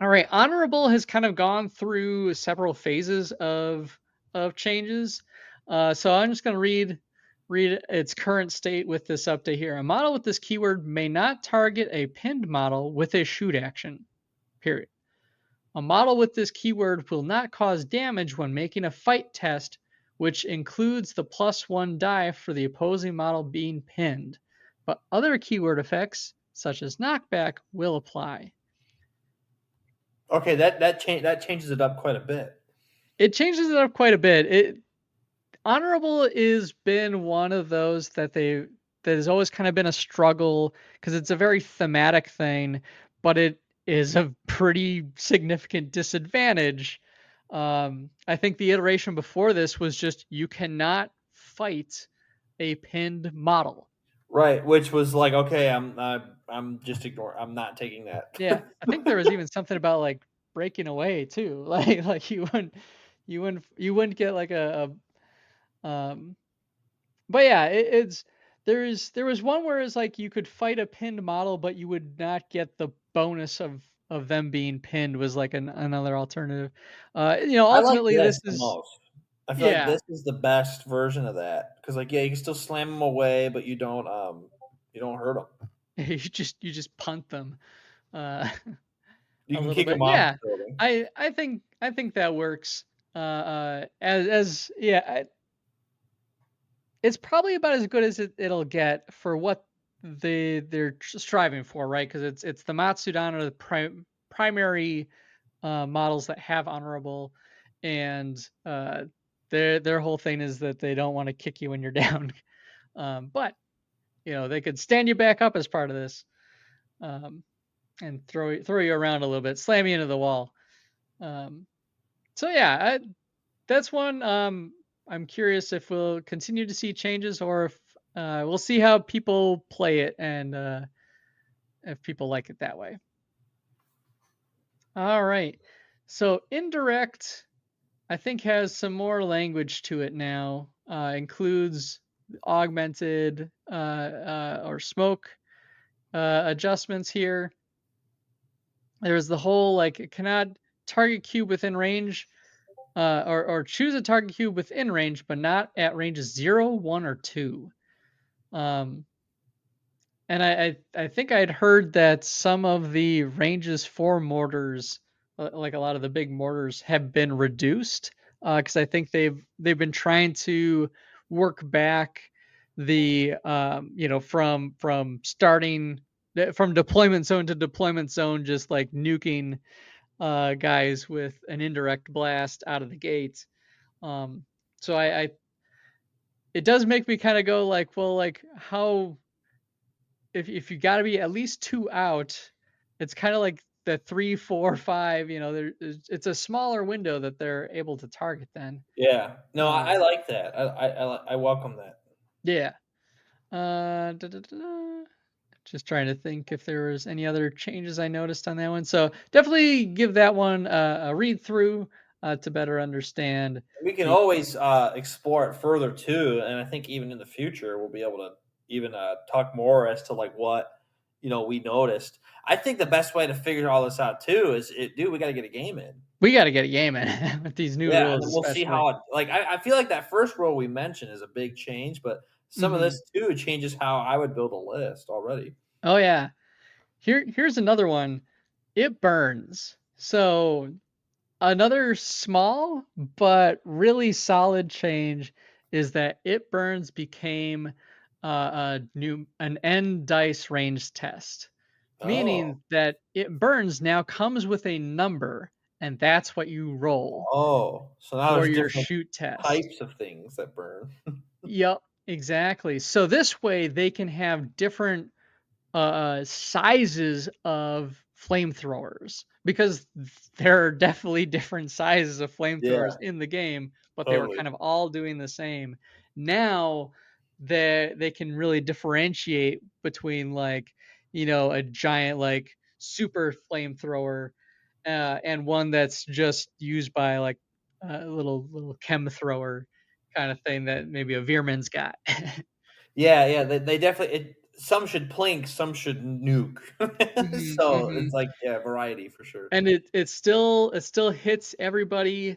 All right, honorable has kind of gone through several phases of changes, so I'm just going to read its current state with this update here. A model with this keyword may not target a pinned model with a shoot action. Period. A model with this keyword will not cause damage when making a fight test, which includes the +1 die for the opposing model being pinned, but other keyword effects such as knockback will apply. Okay, that changes it up quite a bit. It changes it up quite a bit. Honorable has been one of those that has always kind of been a struggle because it's a very thematic thing, but it is a pretty significant disadvantage. I think the iteration before this was just you cannot fight a pinned model. Right, which was like, okay, I'm just ignoring. I'm not taking that. Yeah, I think there was even something about like breaking away too, like you wouldn't get like a but yeah, there was one where it's like you could fight a pinned model, but you would not get the bonus of them being pinned was like another alternative. Ultimately this is most. I feel like this is the best version of that because, like, yeah, you can still slam them away, but you don't hurt them. you just punt them. You can kick them off. Yeah, I think that works. it's probably about as good as it'll get for what they're striving for, right? Because it's the Matsudan are the primary models that have honorable, and their whole thing is that they don't want to kick you when you're down. But they could stand you back up as part of this, and throw you around a little bit, slam you into the wall. So yeah, that's one. I'm curious if we'll continue to see changes, or if we'll see how people play it, and if people like it that way. All right. So indirect, I think, has some more language to it now. Includes augmented or smoke adjustments here. There's the whole it cannot target cube within range, or choose a target cube within range, but not at ranges 0, 1, or 2. And I think I'd heard that some of the ranges for mortars, like a lot of the big mortars, have been reduced, because I think they've been trying to work back the from starting from deployment zone to deployment zone, just like nuking guys with an indirect blast out of the gate. So it does make me kind of go how, if you got to be at least 2 out, it's kind of like the 3, 4, 5. It's a smaller window that they're able to target then. Yeah, no, I like that. I welcome that. Yeah. Just trying to think if there was any other changes I noticed on that one. So definitely give that one a read through to better understand. We can always explore it further too, and I think even in the future we'll be able to even talk more as to what we noticed. I think the best way to figure all this out too is we got to get a game in. We got to get a game in with these new rules. And we'll see how I feel like that first rule we mentioned is a big change, but some of this too changes how I would build a list already. Oh yeah. Here's another one. It burns. So another small but really solid change is that it burns became an end dice range test, meaning that it burns now comes with a number, and that's what you roll. Oh, so now for there's your different shoot test. types of things that burn. Yep, exactly. So this way they can have different sizes of flamethrowers, because there are definitely different sizes of flamethrowers in the game, but they were kind of all doing the same. Now they can really differentiate between a giant super flamethrower and one that's just used by a little chem thrower kind of thing that maybe a Veerman's got. Yeah, they definitely. Some should plink, some should nuke. So it's variety for sure. And it still hits everybody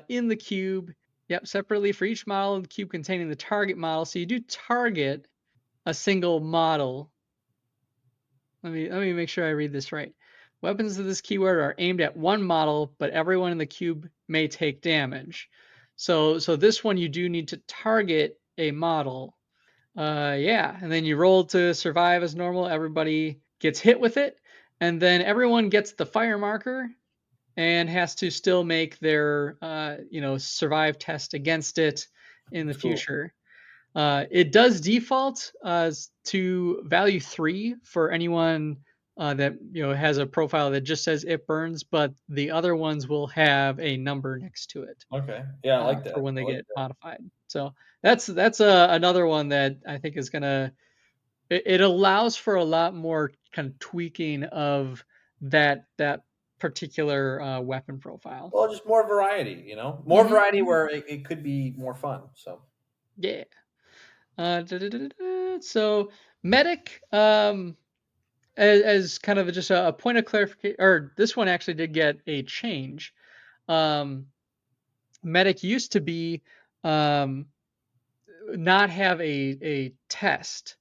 in the cube. Yep, separately for each model in the cube containing the target model. So you do target a single model. Let me make sure I read this right. Weapons of this keyword are aimed at one model, but everyone in the cube may take damage. So this one you do need to target a model. And then you roll to survive as normal. Everybody gets hit with it, and then everyone gets the fire marker and has to still make their survive test against it in the future. It does default to value 3 for anyone that has a profile that just says it burns, but the other ones will have a number next to it. Okay, yeah, I like that for when they get modified. So that's another one that I think is gonna. It allows for a lot more kind of tweaking of that particular weapon profile. Well, just more variety, more variety where it could be more fun. So yeah. So medic, as kind of just a point of clarification, or this one actually did get a change. Medic used to be not have a test,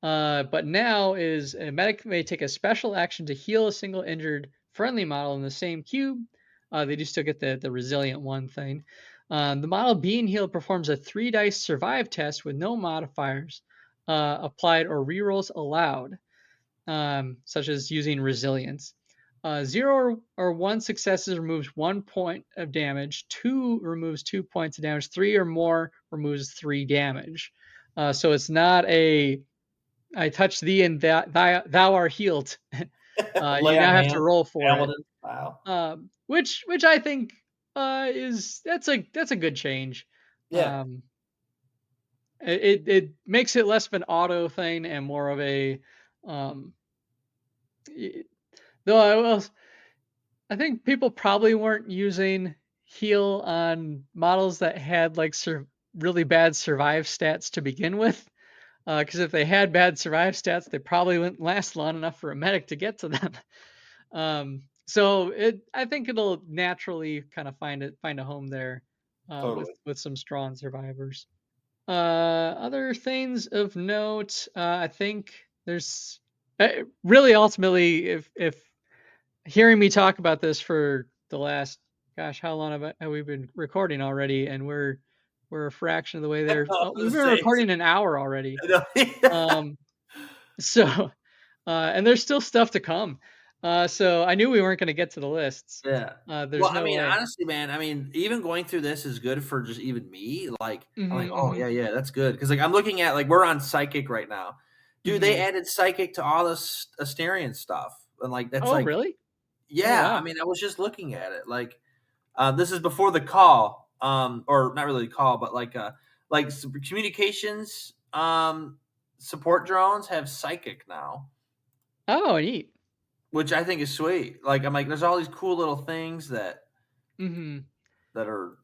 but now is a medic may take a special action to heal a single injured friendly model in the same cube. They do still get the resilient one thing. The model being healed performs a 3 dice survive test with no modifiers applied or rerolls allowed, such as using resilience. 0 or 1 successes removes 1 point of damage. 2 removes 2 points of damage. 3 or more removes 3 damage. So it's not a I touch thee and thou art healed. You now have to roll for it. Wow. Which I think that's a good change. Yeah. It makes it less of an auto thing and more of a though I think people probably weren't using heal on models that had like really bad survive stats to begin with. Because if they had bad survive stats, they probably wouldn't last long enough for a medic to get to them. So I think it'll naturally kind of find a home there Totally. with some strong survivors. Other things of note, I think there's really ultimately, if hearing me talk about this for the last, gosh, how long have we been recording already? And we're a fraction of the way there. We've been recording an hour already. So, and there's still stuff to come. So I knew we weren't going to get to the lists. Yeah. There's no way. Honestly, man, I mean, even going through this is good for just even me. Like, Mm-hmm, I'm like, oh, yeah, that's good. Because, like, I'm looking at, like, we're on Psychic right now. Dude, they added Psychic to all this Asterion stuff. And, like, that's like. Really? Yeah. Oh, wow. I mean, I was just looking at it. Like, this is before the call. Or not really the call, but, like communications support drones have Psychic now. Oh, neat. Which I think is sweet. Like, I'm like, there's all these cool little things that are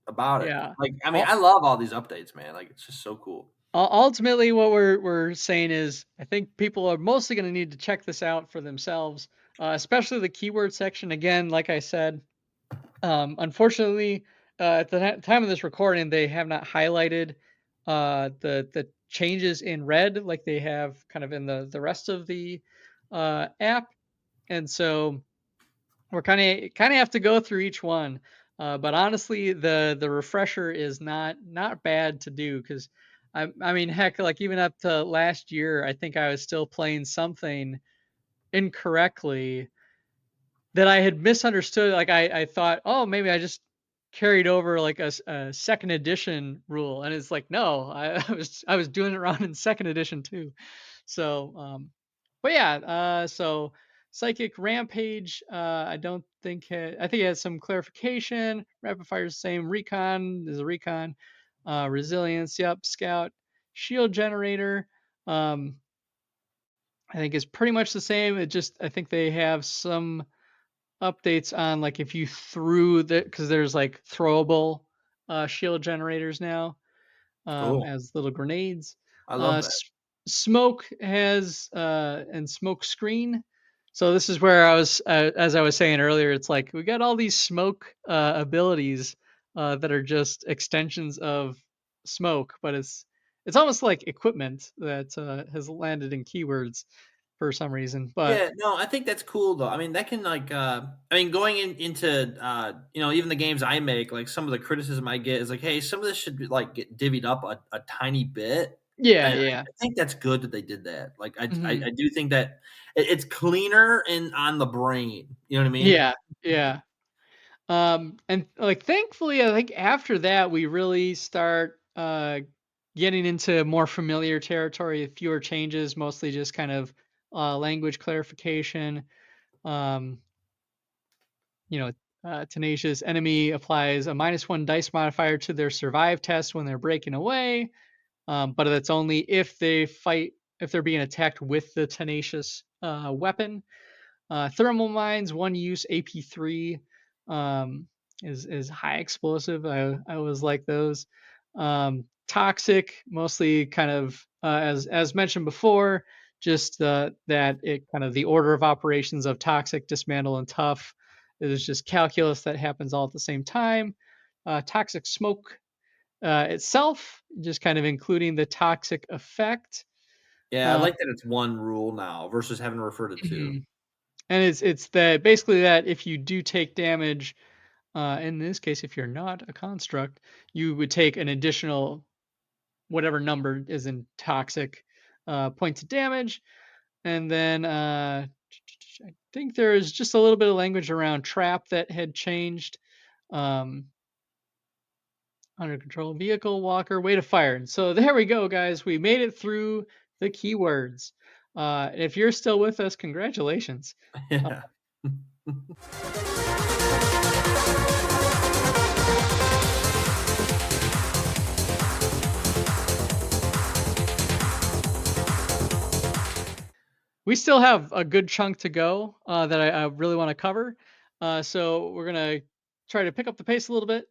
about it. Yeah. Like, I mean, I love all these updates, man. Like, it's just so cool. Ultimately, what we're saying is, I think people are mostly going to need to check this out for themselves, especially the keyword section. Again, like I said, unfortunately, at the time of this recording, they have not highlighted the changes in red like they have kind of in the rest of the app, and so we're kind of have to go through each one. But honestly, the refresher is not bad to do, because I mean, heck, like even up to last year, I think I was still playing something incorrectly that I had misunderstood. Like I thought, oh, maybe I just carried over like a second edition rule, and it's like, no, I was doing it wrong in second edition too. So, but yeah, so Psychic Rampage, I don't think I think it has some clarification. Rapid Fire is the same. Recon is a recon. Resilience, yep. Scout, Shield Generator. I think is pretty much the same. It just I think they have some updates on like if you threw because there's like throwable shield generators now Cool. as little grenades. I love that. Smoke has and smoke screen. So this is where I was as I was saying earlier, it's like we got all these smoke abilities that are just extensions of smoke, but it's almost like equipment that has landed in keywords for some reason. But Yeah, no, I think that's cool though. I mean, that can like I mean, going into even the games I make, like some of the criticism I get is like, hey, some of this should be, like get divvied up a tiny bit. yeah, And yeah. I think that's good that they did that. Like I Mhm. do think that it's cleaner and on the brain. You know what I mean? Yeah, yeah. And like thankfully, I think after that we really start getting into more familiar territory, fewer changes, mostly just kind of language clarification. Um, tenacious enemy applies a -1 dice modifier to their survive test when they're breaking away, but that's only if they're being attacked with the tenacious weapon. Thermal mines, one use AP3 is high explosive. I always like those. Toxic, mostly kind of as mentioned before, just that it kind of the order of operations of toxic, dismantle, and tough. It is just calculus that happens all at the same time. Toxic smoke itself, just kind of including the toxic effect. Yeah, I like that it's one rule now versus having to refer to two. Mhm. And it's that basically that if you do take damage, In this case, if you're not a construct, you would take an additional whatever number is in toxic points of damage. And then I think there is just a little bit of language around trap that had changed. Under control vehicle, walker, way to fire. And so there we go, guys. We made it through the keywords. And if you're still with us, congratulations. Yeah. We still have a good chunk to go that I really want to cover. So we're going to try to pick up the pace a little bit.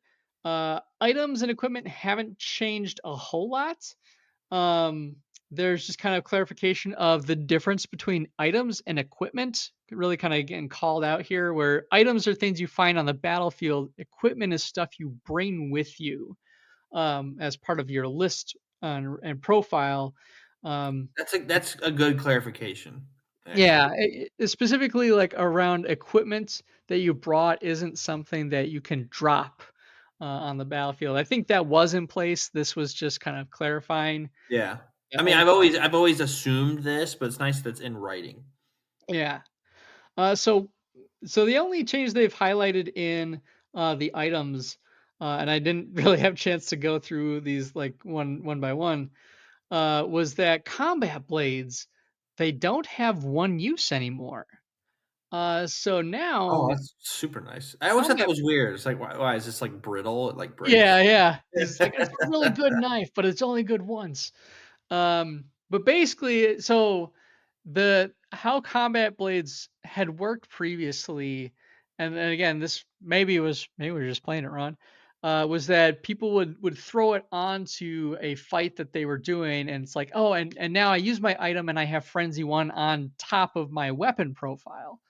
Items and equipment haven't changed a whole lot. There's just kind of clarification of the difference between items and equipment, really kind of getting called out here, where items are things you find on the battlefield. Equipment is stuff you bring with you as part of your list and profile. That's a good clarification. Actually. Yeah, specifically like around equipment that you brought isn't something that you can drop on the battlefield. I think that was in place. This was just kind of clarifying. Yeah. I mean, I've always assumed this, but it's nice that it's in writing. Yeah. So the only change they've highlighted in the items, and I didn't really have a chance to go through these like one by one, was that combat blades, they don't have one use anymore. So now. Oh, that's super nice. I always thought that was weird. It's like, why is this like brittle? It like breaks. Yeah. It's like it's a really good knife, but it's only good once. But basically, so how combat blades had worked previously, and again, this maybe we're just playing it wrong, was that people would throw it onto a fight that they were doing, and it's like, oh, and now I use my item and I have Frenzy 1 on top of my weapon profile.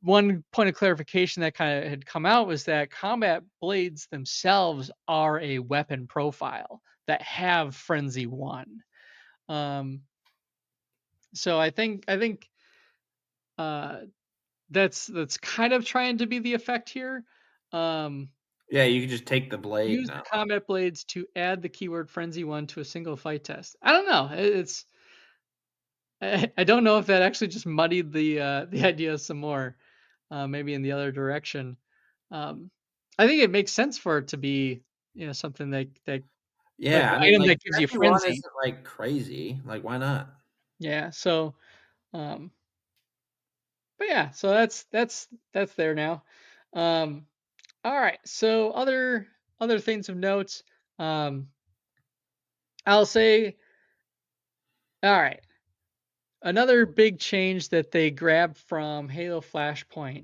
One point of clarification that kind of had come out was that combat blades themselves are a weapon profile that have Frenzy 1. So I think that's kind of trying to be the effect here. Yeah, you can just take the blade. Use the combat blades to add the keyword Frenzy 1 to a single fight test. I don't know. I don't know if that actually just muddied the idea some more, maybe in the other direction. I think it makes sense for it to be, something that yeah, I mean, like, that gives you frenzy. Isn't like crazy. Like, why not? Yeah. So, but yeah. So that's there now. All right. So other things of note. I'll say. All right. Another big change that they grabbed from Halo Flashpoint,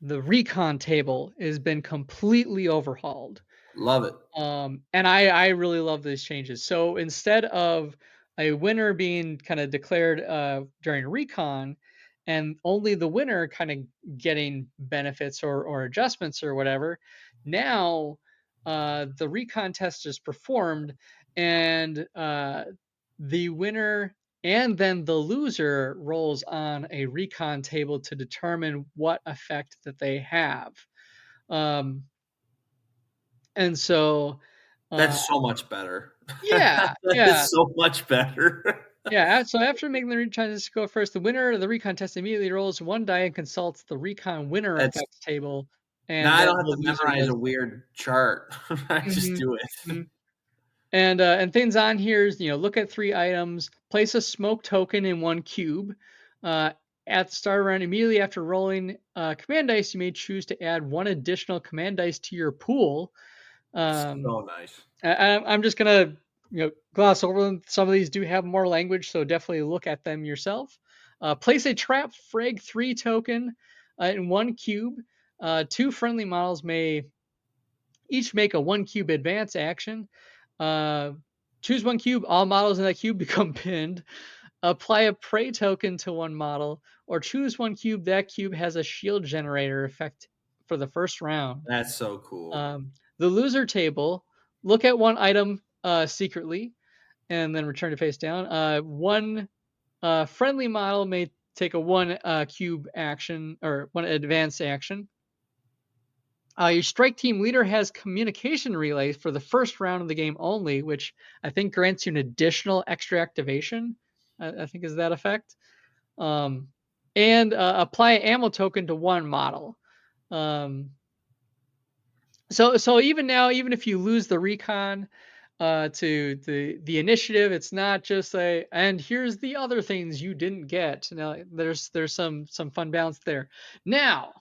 the recon table has been completely overhauled. Love it. And I really love these changes. So instead of a winner being kind of declared during recon, and only the winner kind of getting benefits or adjustments or whatever, now the recon test is performed, and the winner and then the loser rolls on a recon table to determine what effect that they have. And so that's so much better. Yeah. It's so much better. Yeah. So after making the recon test go first, the winner of the recon test immediately rolls one die and consults the recon winner effects table. And now I don't have to memorize a weird chart. I just do it. Mm-hmm. And things on here is, look at 3 items, place a smoke token in 1 cube. At the start round, immediately after rolling command dice, you may choose to add 1 additional command dice to your pool. So nice. I'm just gonna gloss over them. Some of these do have more language, so definitely look at them yourself. Place a trap frag 3 token in 1 cube. 2 friendly models may each make a 1 cube advance action. Choose 1 cube. All models in that cube become pinned. Apply a prey token to 1 model, or choose 1 cube. That cube has a shield generator effect for the first round. That's so cool. The loser table, look at 1 item secretly, and then return to face down. 1 friendly model may take a 1 cube action or 1 advanced action. Your strike team leader has communication relays for the first round of the game only, which I think grants you an additional extra activation. I think is that effect. And apply an ammo token to one model. So even now, even if you lose the recon to the initiative, it's not just and here's the other things you didn't get. Now there's some fun balance there. Now,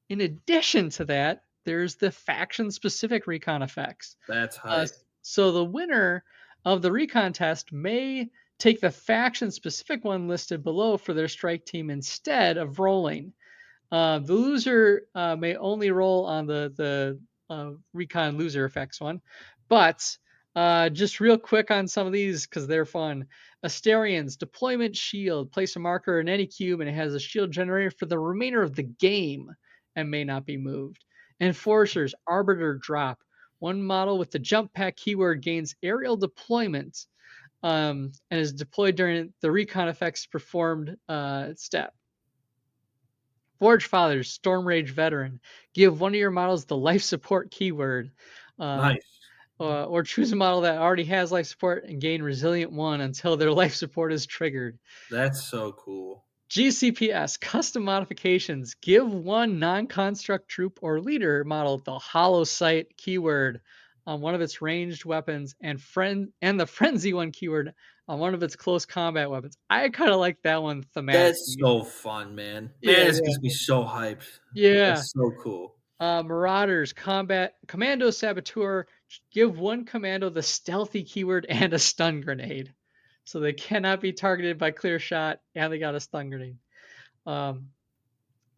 in addition to that, there's the faction specific recon effects. That's hype. So the winner of the recon test may take the faction specific one listed below for their strike team instead of rolling. The loser may only roll on the recon loser effects one, but just real quick on some of these because they're fun. Asterians, deployment shield. Place a marker in any cube and it has a shield generator for the remainder of the game and may not be moved. Enforcers, arbiter drop. One model with the jump pack keyword gains aerial deployment and is deployed during the recon effects performed step. Forge Fathers, Storm Rage Veteran. Give one of your models the life support keyword. Nice. Or choose a model that already has life support and gain Resilient 1 until their life support is triggered. That's so cool. GCPS, Custom Modifications. Give one non-construct troop or leader model the Hollow Sight keyword on one of its ranged weapons and the Frenzy 1 keyword on one of its close combat weapons. I kind of like that one thematically. That's so fun, man. This gets me so hyped. Yeah. That's so cool. Marauders, Commando Saboteur. Give one commando the stealthy keyword and a stun grenade. So they cannot be targeted by clear shot, and they got a stun grenade.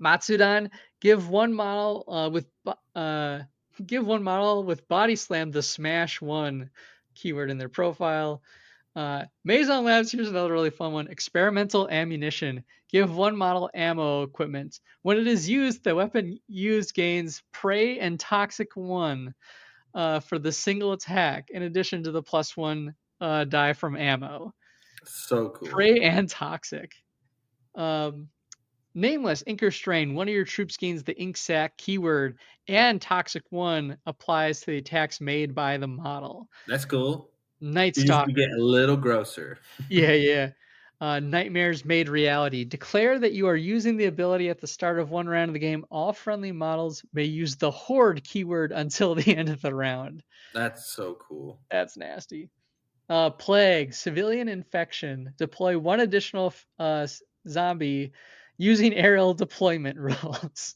Matsudan, give one model with body slam the smash 1 keyword in their profile. Maison Labs, here's another really fun one. Experimental ammunition. Give one model ammo equipment. When it is used, the weapon used gains Prey and Toxic 1 for the single attack, in addition to the +1 die from ammo. So cool. Prey and Toxic. Nameless, Inker Strain. One of your troops gains the Ink Sac keyword, and Toxic 1 applies to the attacks made by the model. That's cool. Night You Stalker. just get a little grosser. Yeah. Nightmares made reality. Declare that you are using the ability at the start of one round of the game. All friendly models may use the Horde keyword until the end of the round. That's so cool. That's nasty. Plague, Civilian Infection. Deploy one additional zombie using aerial deployment rules.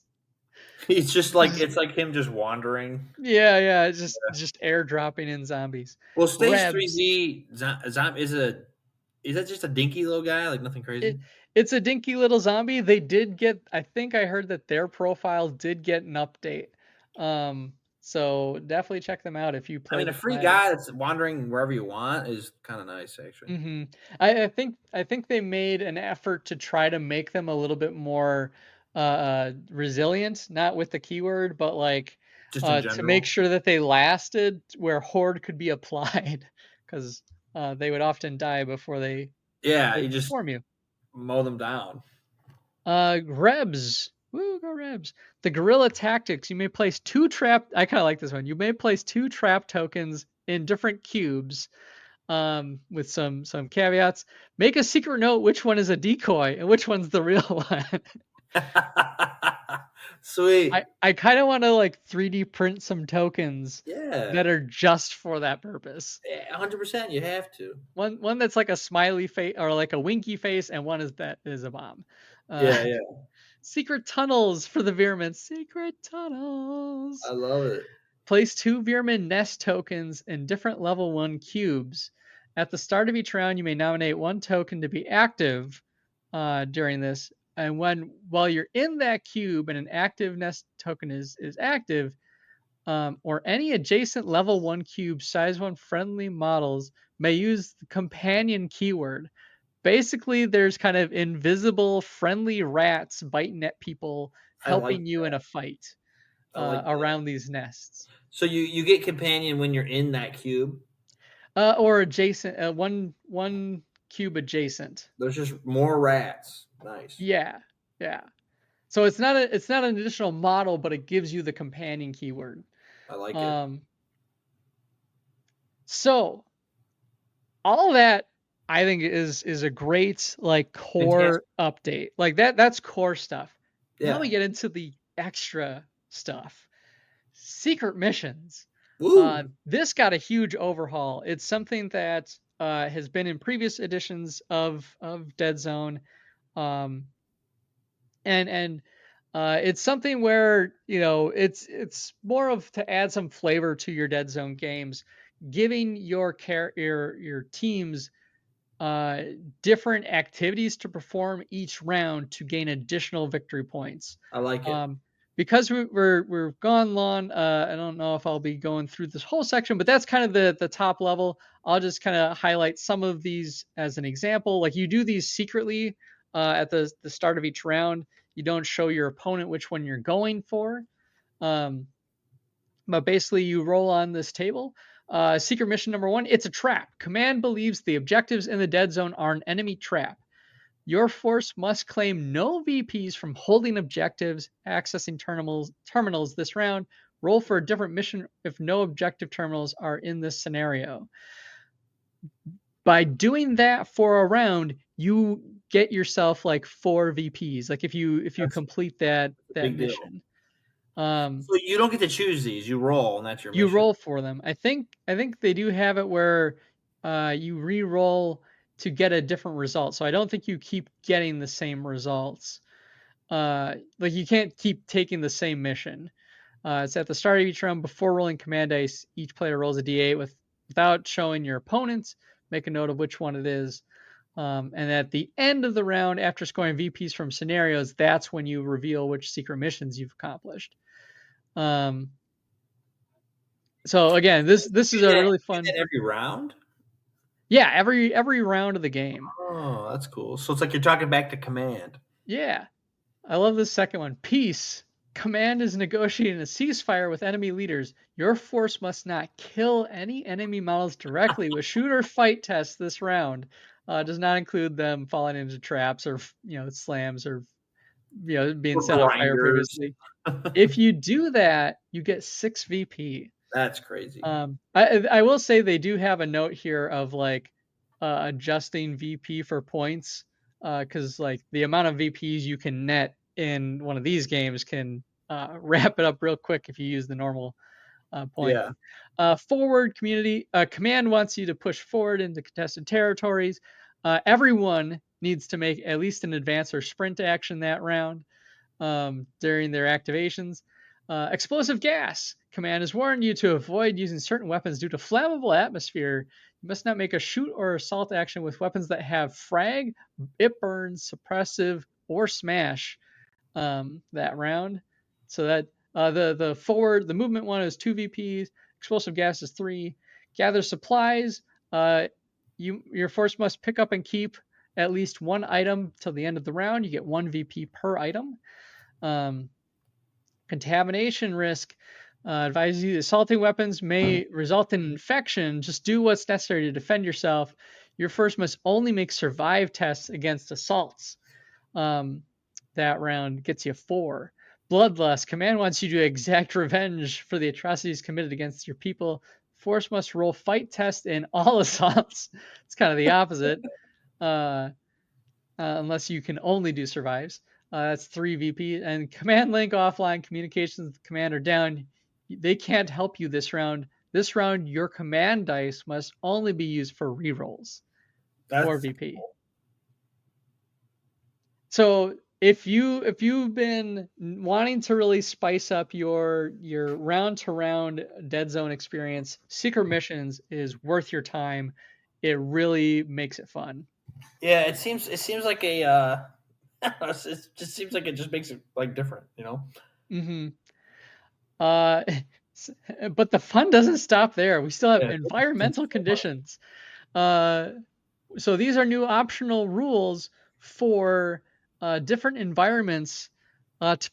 It's just like him just wandering. Yeah. It's just airdropping in zombies. Well, Stage 3Z is that just a dinky little guy? Like nothing crazy? It's a dinky little zombie. They did get, I think I heard that their profile did get an update. So definitely check them out if you play. I mean, a free guy that's wandering wherever you want is kind of nice, actually. Mm-hmm. I think they made an effort to try to make them a little bit more resilient, not with the keyword, but like to make sure that they lasted where Horde could be applied, because they would often die before they you just form you. Mow them down. Rebs. Woo, go Rebs. The guerrilla tactics. You may place 2 trap. I kind of like this one. You may place 2 trap tokens in different cubes, with some caveats. Make a secret note which one is a decoy and which one's the real one. Sweet. I kind of want to like 3D print some tokens. Yeah. That are just for that purpose. 100%. You have to. One that's like a smiley face or like a winky face, and one is a bomb. Yeah. Secret tunnels for the Veermen. Secret tunnels. I love it. Place 2 Veermen nest tokens in different level 1 cubes. At the start of each round, you may nominate 1 token to be active during this. And while you're in that cube and an active nest token is active, or any adjacent level 1 cube size 1 friendly models may use the companion keyword. Basically, there's kind of invisible friendly rats biting at people, helping you in a fight around these nests. So you get companion when you're in that cube? Or adjacent, one cube adjacent. There's just more rats. Nice. Yeah. So it's not an additional model, but it gives you the companion keyword. I like it. So all of that I think is a great like core update. Like that's core stuff. Yeah. Now we get into the extra stuff. Secret missions. This got a huge overhaul. It's something that has been in previous editions of Deadzone. And it's something where it's more of to add some flavor to your Deadzone games, giving your teams different activities to perform each round to gain additional victory points. I like it. Because we're gone long. I don't know if I'll be going through this whole section, but that's kind of the top level. I'll just kind of highlight some of these as an example. Like you do these secretly at the start of each round. You don't show your opponent which one you're going for. But basically you roll on this table. Secret mission number 1, it's a trap. Command believes the objectives in the Deadzone are an enemy trap. Your force must claim no VPs from holding objectives, accessing terminals this round. Roll for a different mission if no objective terminals are in this scenario. By doing that for a round, you get yourself like 4 VPs. Like if you complete that mission. So you don't get to choose these. You roll, and that's your mission. You roll for them. I think they do have it where you re-roll to get a different result. So I don't think you keep getting the same results. Like you can't keep taking the same mission. It's at the start of each round before rolling command dice. Each player rolls a d8 without showing your opponents. Make a note of which one it is. And at the end of the round, after scoring VPs from scenarios, that's when you reveal which secret missions you've accomplished. So again, this is a really fun. Every round. Yeah, every round of the game. Oh, that's cool. So it's like you're talking back to command. Yeah, I love this second one. Peace. Command is negotiating a ceasefire with enemy leaders. Your force must not kill any enemy models directly with shoot or fight tests this round. Does not include them falling into traps or slams or being set on fire previously. If you do that, you get 6 VP. That's crazy. I will say they do have a note here of like adjusting VP for points because like the amount of VPs you can net in one of these games can wrap it up real quick if you use the normal point. Yeah. Forward community command wants you to push forward into contested territories. Everyone needs to make at least an advance or sprint action that round during their activations. Explosive gas. Command has warned you to avoid using certain weapons due to flammable atmosphere. You must not make a shoot or assault action with weapons that have frag, it burns, suppressive, or smash that round. So that the movement one is 2 VPs. Explosive gas is 3. Gather supplies. Your force must pick up and keep at least 1 item till the end of the round. You get 1 VP per item. Contamination risk. Advises you assaulting weapons may result in infection. Just do what's necessary to defend yourself. Your force must only make survive tests against assaults. That round gets you 4. Bloodlust. Command wants you to exact revenge for the atrocities committed against your people. Force must roll fight test in all assaults. It's kind of the opposite. Unless you can only do survives. That's 3 VP. And command link offline communications with the commander down. They can't help you this round. This round, your command dice must only be used for rerolls. 4 VP. Cool. So if you've been wanting to really spice up your round to round Deadzone experience, Secret Missions is worth your time. It really makes it fun. Yeah, it seems like a it just seems like it just makes it like different, Mm-hmm. But the fun doesn't stop there. We still have environmental conditions. So these are new optional rules for different environments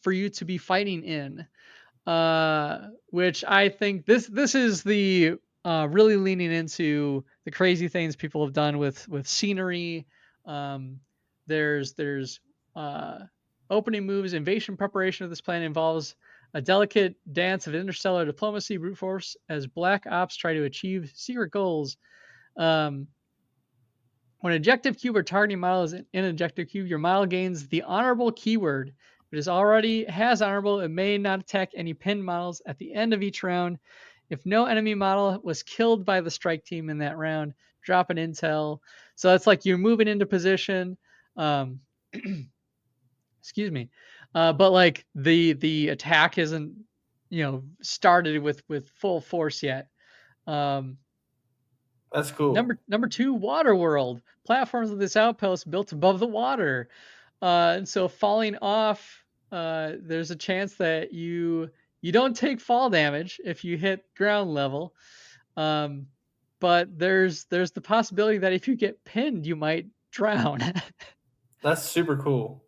for you to be fighting in, which I think this is the really leaning into the crazy things people have done with scenery. There's opening moves, invasion preparation of this plan involves a delicate dance of interstellar diplomacy, brute force, as Black Ops try to achieve secret goals. When an objective cube or targeting model is in an objective cube, your model gains the honorable keyword. If it is already has honorable, it may not attack any pinned models at the end of each round. If no enemy model was killed by the strike team in that round, drop an intel. So it's like you're moving into position. Excuse me. But like the attack isn't, started with full force yet. That's cool. Number 2, Water World. Platforms of this outpost built above the water. And so falling off, there's a chance that you don't take fall damage if you hit ground level. But there's the possibility that if you get pinned, you might drown. That's super cool.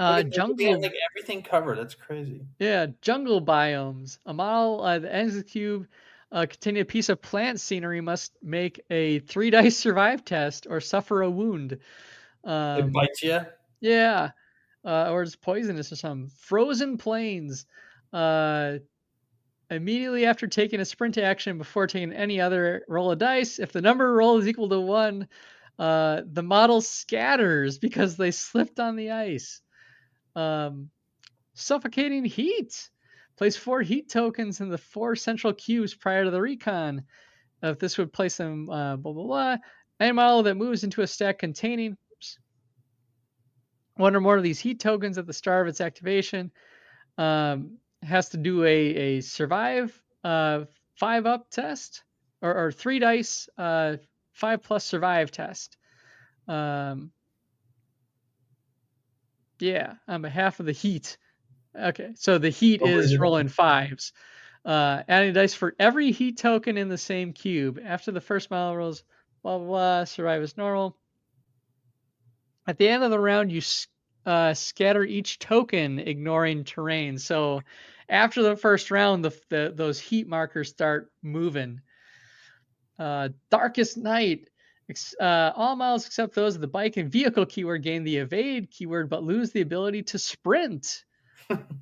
Jungle, like everything covered. That's crazy. Yeah, jungle biomes. A model that ends the cube containing a piece of plant scenery must make a 3 dice survive test or suffer a wound. It bites you? Yeah. Or it's poisonous or something. Frozen plains. Immediately after taking a sprint action before taking any other roll of dice, if the number rolled is equal to 1, the model scatters because they slipped on the ice. Suffocating heat. Place 4 heat tokens in the 4 central cubes prior to the recon. If this would place them, blah, blah, blah. Any model that moves into a stack containing one or more of these heat tokens at the start of its activation has to do a survive 5-up test or 3 dice 5+ survive test. On behalf of the heat. Okay, so the heat is rolling 5s. Adding dice for every heat token in the same cube. After the first model rolls, blah, blah, blah, survive as normal. At the end of the round, you scatter each token, ignoring terrain. So after the first round, those heat markers start moving. Darkest Night. All models except those of the bike and vehicle keyword gain the evade keyword, but lose the ability to sprint.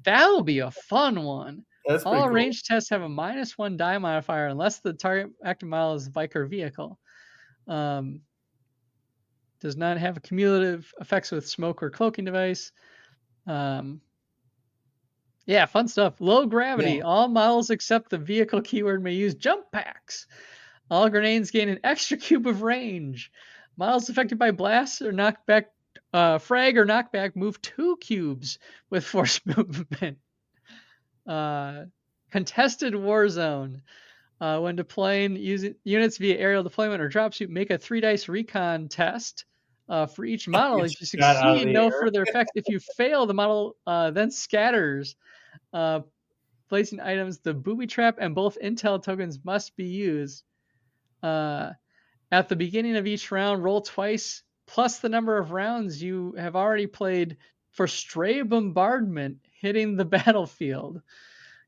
That'll be a fun one. That's all cool. range tests have a -1 die modifier unless the target active model is a bike or vehicle. Does not have a cumulative effects with smoke or cloaking device. Fun stuff. Low gravity. Yeah. All models except the vehicle keyword may use jump packs. All grenades gain an extra cube of range. Models affected by blasts or knockback, frag or knockback move 2 cubes with force movement. Contested war zone. When deploying using units via aerial deployment or dropsuit, make a 3 dice recon test for each model. If you succeed, no further effects. If you fail, the model then scatters. Placing items, the booby trap and both intel tokens must be used. At the beginning of each round, roll twice, plus the number of rounds you have already played for stray bombardment hitting the battlefield.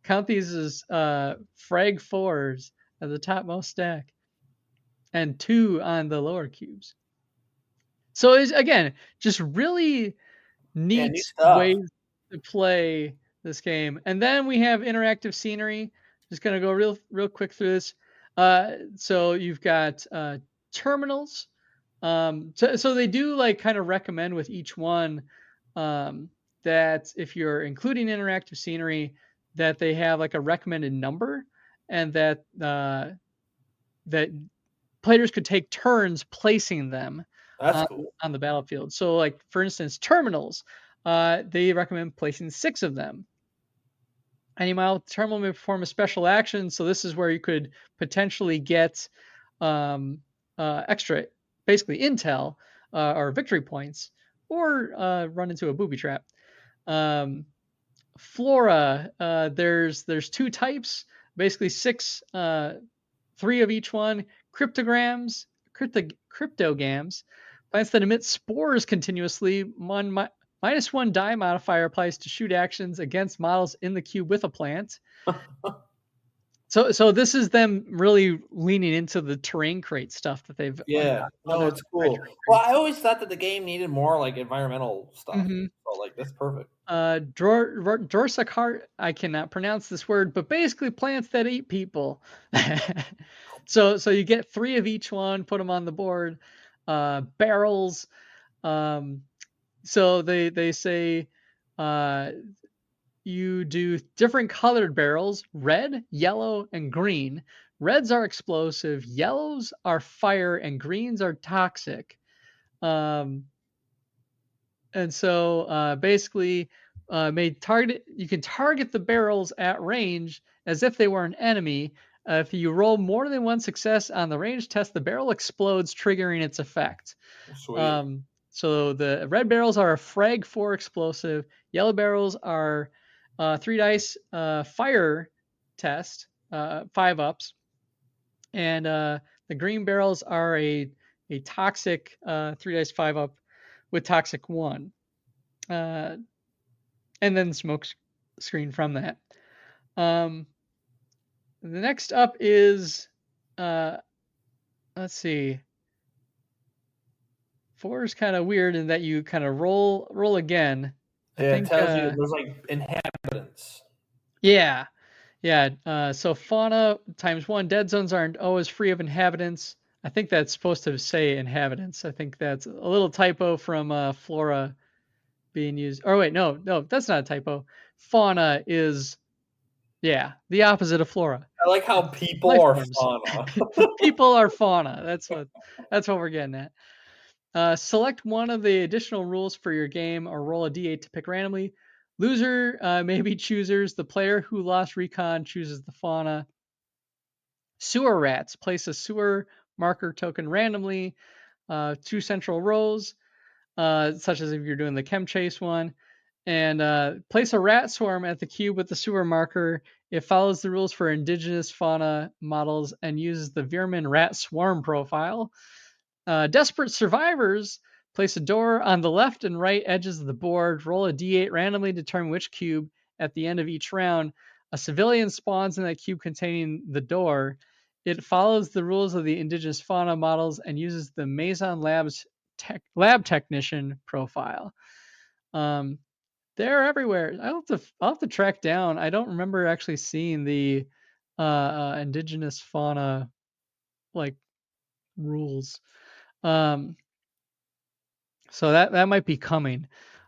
Count these as frag 4s at the topmost stack and 2 on the lower cubes. So it's, again, just really neat ways to play this game. And then we have interactive scenery. Just going to go real quick through this. So you've got terminals. So they do like kind of recommend with each one that if you're including interactive scenery, that they have like a recommended number, and that that players could take turns placing them on the battlefield. So like, for instance, terminals, they recommend placing 6 of them. Any model terminal may perform a special action. So this is where you could potentially get extra, basically intel or victory points, or run into a booby trap. Flora, there's 2 types, basically 6, 3 of each one. Cryptogams, plants that emit spores continuously. -1 die modifier applies to shoot actions against models in the cube with a plant. So this is them really leaning into the terrain crate stuff that they've. No, it's cool. Well, I always thought that the game needed more like environmental stuff. Mm-hmm. So like that's perfect. Dorsakart, I cannot pronounce this word, but basically plants that eat people. So you get 3 of each one, put them on the board. Barrels. So they say you do different colored barrels: red, yellow, and green. Reds are explosive, yellows are fire, and greens are toxic. And so basically, you can target the barrels at range as if they were an enemy. If you roll more than one success on the range test, the barrel explodes, triggering its effect. Sweet. So the red barrels are a frag 4 explosive. Yellow barrels are 3 dice fire test, 5 ups. And the green barrels are a toxic 3 dice 5 up with toxic 1. And then smoke screen from that. The next up is, let's see. 4 is kind of weird in that you kind of roll again. It tells you there's like inhabitants. Yeah. So fauna ×1. Dead zones aren't always free of inhabitants. I think that's supposed to say inhabitants. I think that's a little typo from flora being used. Or wait, no, that's not a typo. Fauna is, the opposite of flora. I like how people are fauna. People are fauna. That's what we're getting at. Select one of the additional rules for your game or roll a d8 to pick randomly. Loser may be choosers. The player who lost recon chooses the fauna. Sewer rats. Place a sewer marker token randomly. 2 central rows, such as if you're doing the chem chase one. And place a rat swarm at the cube with the sewer marker. It follows the rules for indigenous fauna models and uses the Veerman rat swarm profile. Desperate survivors. Place a door on the left and right edges of the board. Roll a d8 randomly, determine which cube. At the end of each round, a civilian spawns in that cube containing the door. It follows the rules of the indigenous fauna models and uses the Maison Labs lab technician profile. They're everywhere. I'll have to track down. I don't remember actually seeing the indigenous fauna like rules. So that might be coming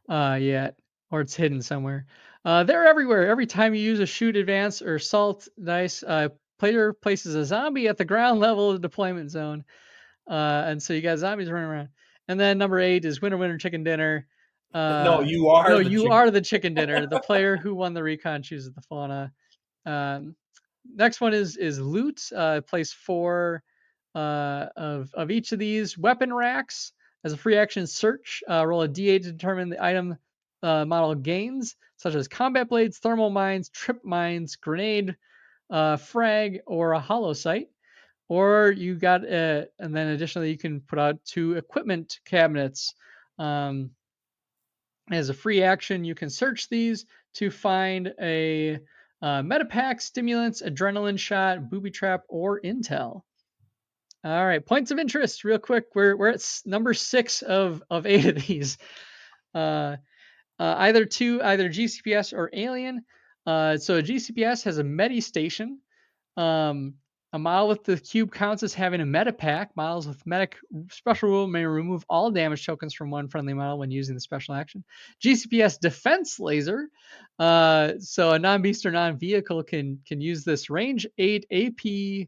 yet, or it's hidden somewhere. They're everywhere. Every time you use a shoot, advance, or assault dice, player places a zombie at the ground level of the deployment zone. And so you got zombies running around. And then number 8 is winner, winner, chicken dinner. No, you are the chicken dinner. The player who won the recon chooses the fauna. Next one is loot. Place 4 of each of these. Weapon racks. As a free action search, roll a d8 to determine the item model gains, such as combat blades, thermal mines, trip mines, grenade, frag, or a hollow sight. Or you got, and then additionally, you can put out 2 equipment cabinets. As a free action, you can search these to find a metapack, stimulants, adrenaline shot, booby trap, or intel. All right, points of interest, real quick. We're at number 6 of 8 of these. Either GCPS or Alien. So a GCPS has a Medi Station. A model with the cube counts as having a metapack. Models with medic special rule may remove all damage tokens from one friendly model when using the special action. GCPS defense laser. So a non-beast or non-vehicle can use this range 8 AP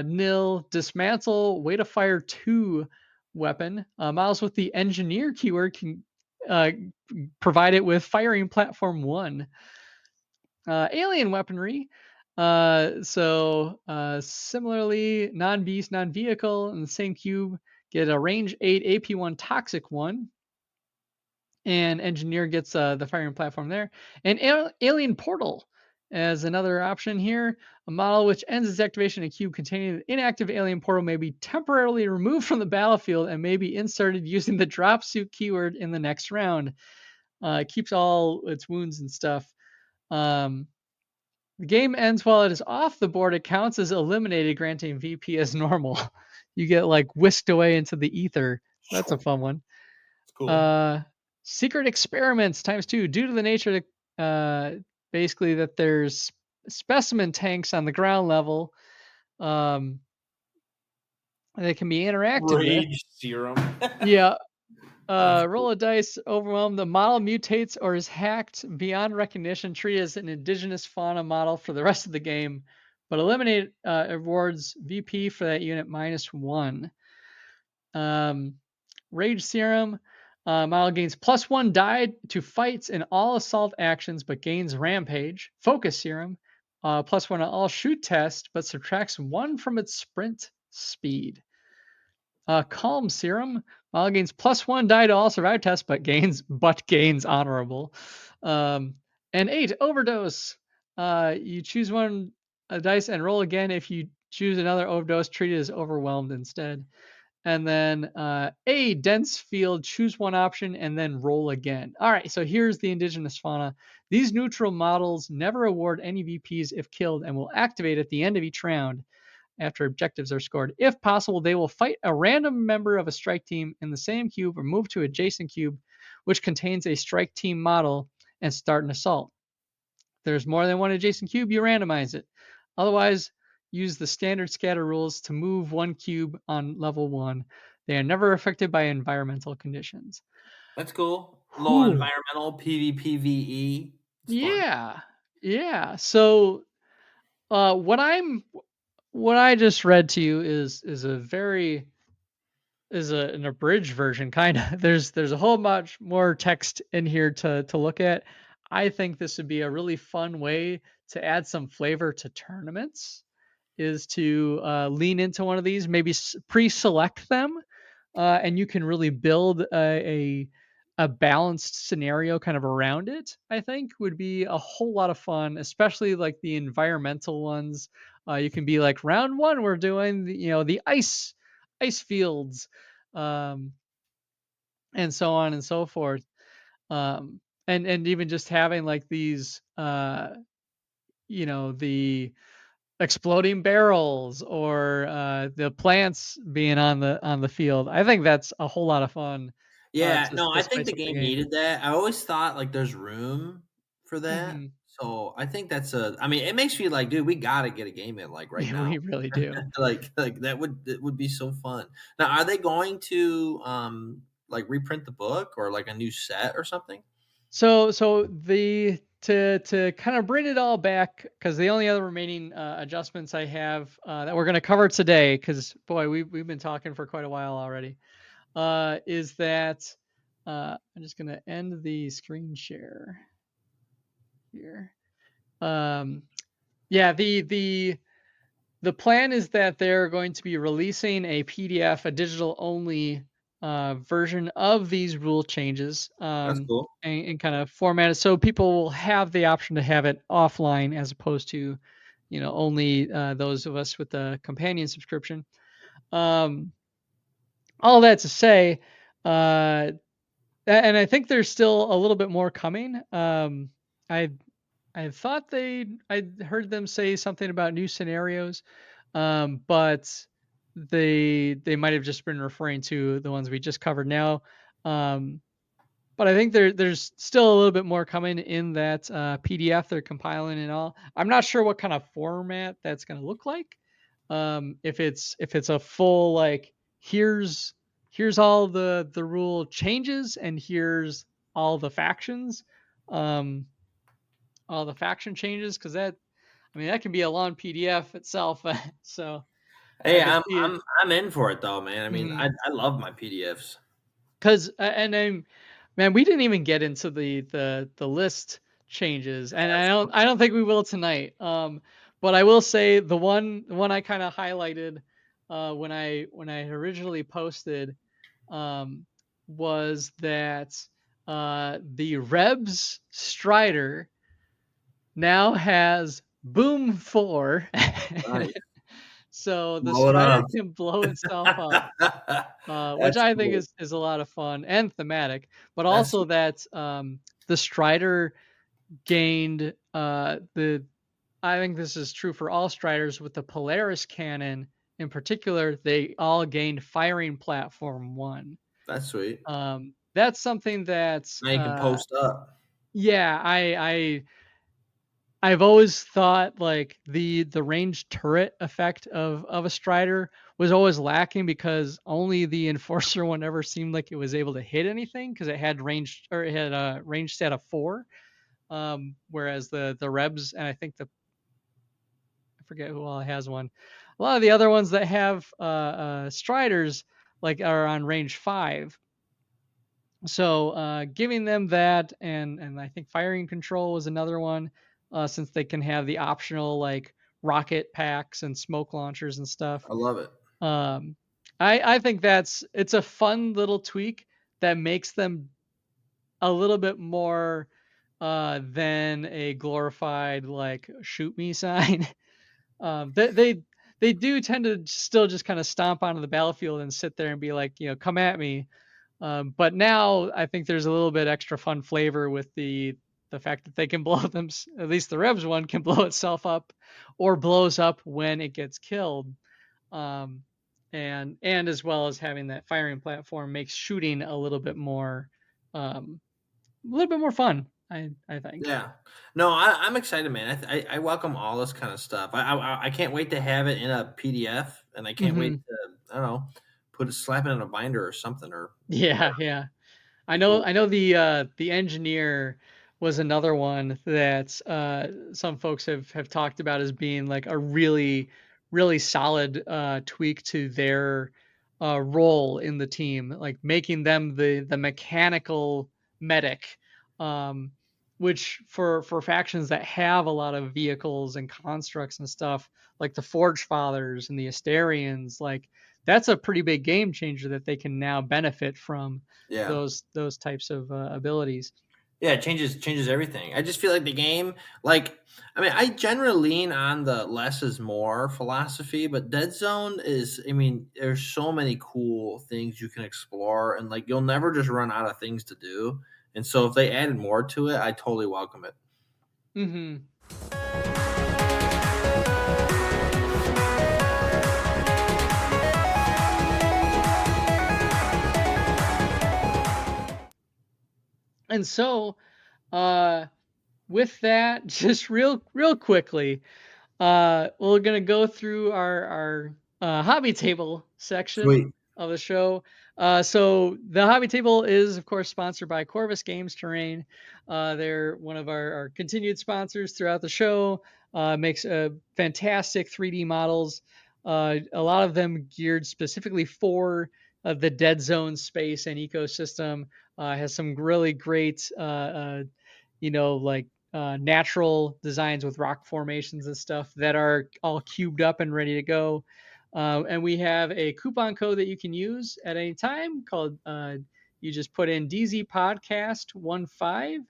nil dismantle weight of fire 2 weapon. Models with the engineer keyword can provide it with firing platform 1. Alien weaponry. Similarly, non-beast, non-vehicle in the same cube get a range 8 AP1 toxic 1. And engineer gets the firing platform there. And alien portal as another option here. A model which ends its activation in a cube containing an inactive alien portal may be temporarily removed from the battlefield and may be inserted using the drop suit keyword in the next round. It keeps all its wounds and stuff. The game ends while it is off the board. It counts as eliminated, granting VP as normal. You get like whisked away into the ether. That's a fun one. It's cool. Secret experiments ×2. Due to the nature of basically that there's specimen tanks on the ground level, they can be interacted Rage with. serum. Yeah. Roll a dice, overwhelm. The model mutates or is hacked beyond recognition. Treated as an indigenous fauna model for the rest of the game, but eliminate awards VP for that unit -1. Rage serum. Model gains +1 die to fights in all assault actions, but gains rampage. Focus serum. +1 on all shoot tests, but subtracts 1 from its sprint speed. Calm serum. Model gains +1 die to all survive tests, but gains honorable. And 8 overdose. You choose one dice and roll again. If you choose another overdose, treat it as overwhelmed instead. And then A, dense field, choose one option and then roll again. All right, so here's the indigenous fauna. These neutral models never award any VPs if killed and will activate at the end of each round after objectives are scored. If possible, they will fight a random member of a strike team in the same cube or move to adjacent cube, which contains a strike team model, and start an assault. If there's more than one adjacent cube, you randomize it. Otherwise, use the standard scatter rules to move one cube on level 1. They are never affected by environmental conditions. That's cool. Low environmental PvPvE. Yeah. So what I just read to you is an abridged version, kind of. There's a whole much more text in here to look at. I think this would be a really fun way to add some flavor to tournaments, is to lean into one of these, maybe pre-select them, and you can really build a balanced scenario kind of around it. I think would be a whole lot of fun, especially like the environmental ones. You can be like, round 1 we're doing the ice fields, and so on and so forth. And even just having like these the exploding barrels or the plants being on the field. I think that's a whole lot of fun. Yeah, To no, I think spice the up the game game. needed that. I always thought like there's room for that. Mm-hmm. So I think I mean, it makes me like, dude, we gotta get a game in like right Yeah, now. we really do. like it would be so fun. Now, are they going to like reprint the book or like a new set or something? So the to kind of bring it all back, because the only other remaining adjustments I have that we're going to cover today, because boy, we've been talking for quite a while already, is that I'm just going to end the screen share here. Yeah, the plan is that they're going to be releasing a PDF, a digital only version of these rule changes, That's cool. and kind of formatted so people will have the option to have it offline as opposed to, only those of us with the companion subscription. All that to say, and I think there's still a little bit more coming. I thought I heard them say something about new scenarios, but they might have just been referring to the ones we just covered now. But I think there's still a little bit more coming in that PDF they're compiling and all. I'm not sure what kind of format that's going to look like. If it's a full like here's all the rule changes and here's all the factions. All the faction changes, because that can be a long PDF itself. So I Hey, could see it. I'm in for it though, man. I mean, Mm-hmm. I love my PDFs. Because man, we didn't even get into the list changes, and I don't think we will tonight. But I will say the one I kind of highlighted when I originally posted was that the Rebs Strider now has Boom 4. Nice. So the Blow it Strider up. can blow itself up, which That's I think cool. is a lot of fun and thematic. But That's also that the Strider gained the I think this is true for all Striders. With the Polaris cannon in particular, they all gained firing platform 1. That's sweet. That's something that's Now you can post up. Yeah, I've always thought like the ranged turret effect of a Strider was always lacking because only the Enforcer one ever seemed like it was able to hit anything because it had a range stat of 4. Whereas the Rebs, and I think I forget who all has one. A lot of the other ones that have Striders like are on range 5. So giving them that, and I think firing control was another one, since they can have the optional like rocket packs and smoke launchers and stuff. I love it. I think it's a fun little tweak that makes them a little bit more than a glorified like shoot me sign. They do tend to still just kind of stomp onto the battlefield and sit there and be like, come at me. But now I think there's a little bit extra fun flavor with the fact that they can blow them. At least the Rebs one can blow itself up, or blows up when it gets killed. And as well as having that firing platform makes shooting a little bit more fun. I think. Yeah, no, I'm excited, man. I welcome all this kind of stuff. I can't wait to have it in a PDF, and I can't wait to, I don't know, slap it in a binder or something, or Yeah. I know the engineer was another one that some folks have talked about as being like a really solid tweak to their role in the team, like making them the mechanical medic, which for factions that have a lot of vehicles and constructs and stuff, like the Forge Fathers and the Asterians, like that's a pretty big game changer that they can now benefit from. yeah, Those types of abilities. yeah, it changes everything. I just feel like the game, like, I mean, I generally lean on the less is more philosophy, but Deadzone is, I mean, there's so many cool things you can explore, and like you'll never just run out of things to do. And so if they added more to it, I totally welcome it. Mm-hmm. And so, with that, just real quickly, we're gonna go through our hobby table section Sweet. of the show. So the hobby table is, of course, sponsored by Corvus Games Terrain. They're one of our continued sponsors throughout the show. Makes fantastic 3D models. A lot of them geared specifically for the Deadzone space and ecosystem. Has some really great, natural designs with rock formations and stuff that are all cubed up and ready to go. And we have a coupon code that you can use at any time called, you just put in DZ Podcast 15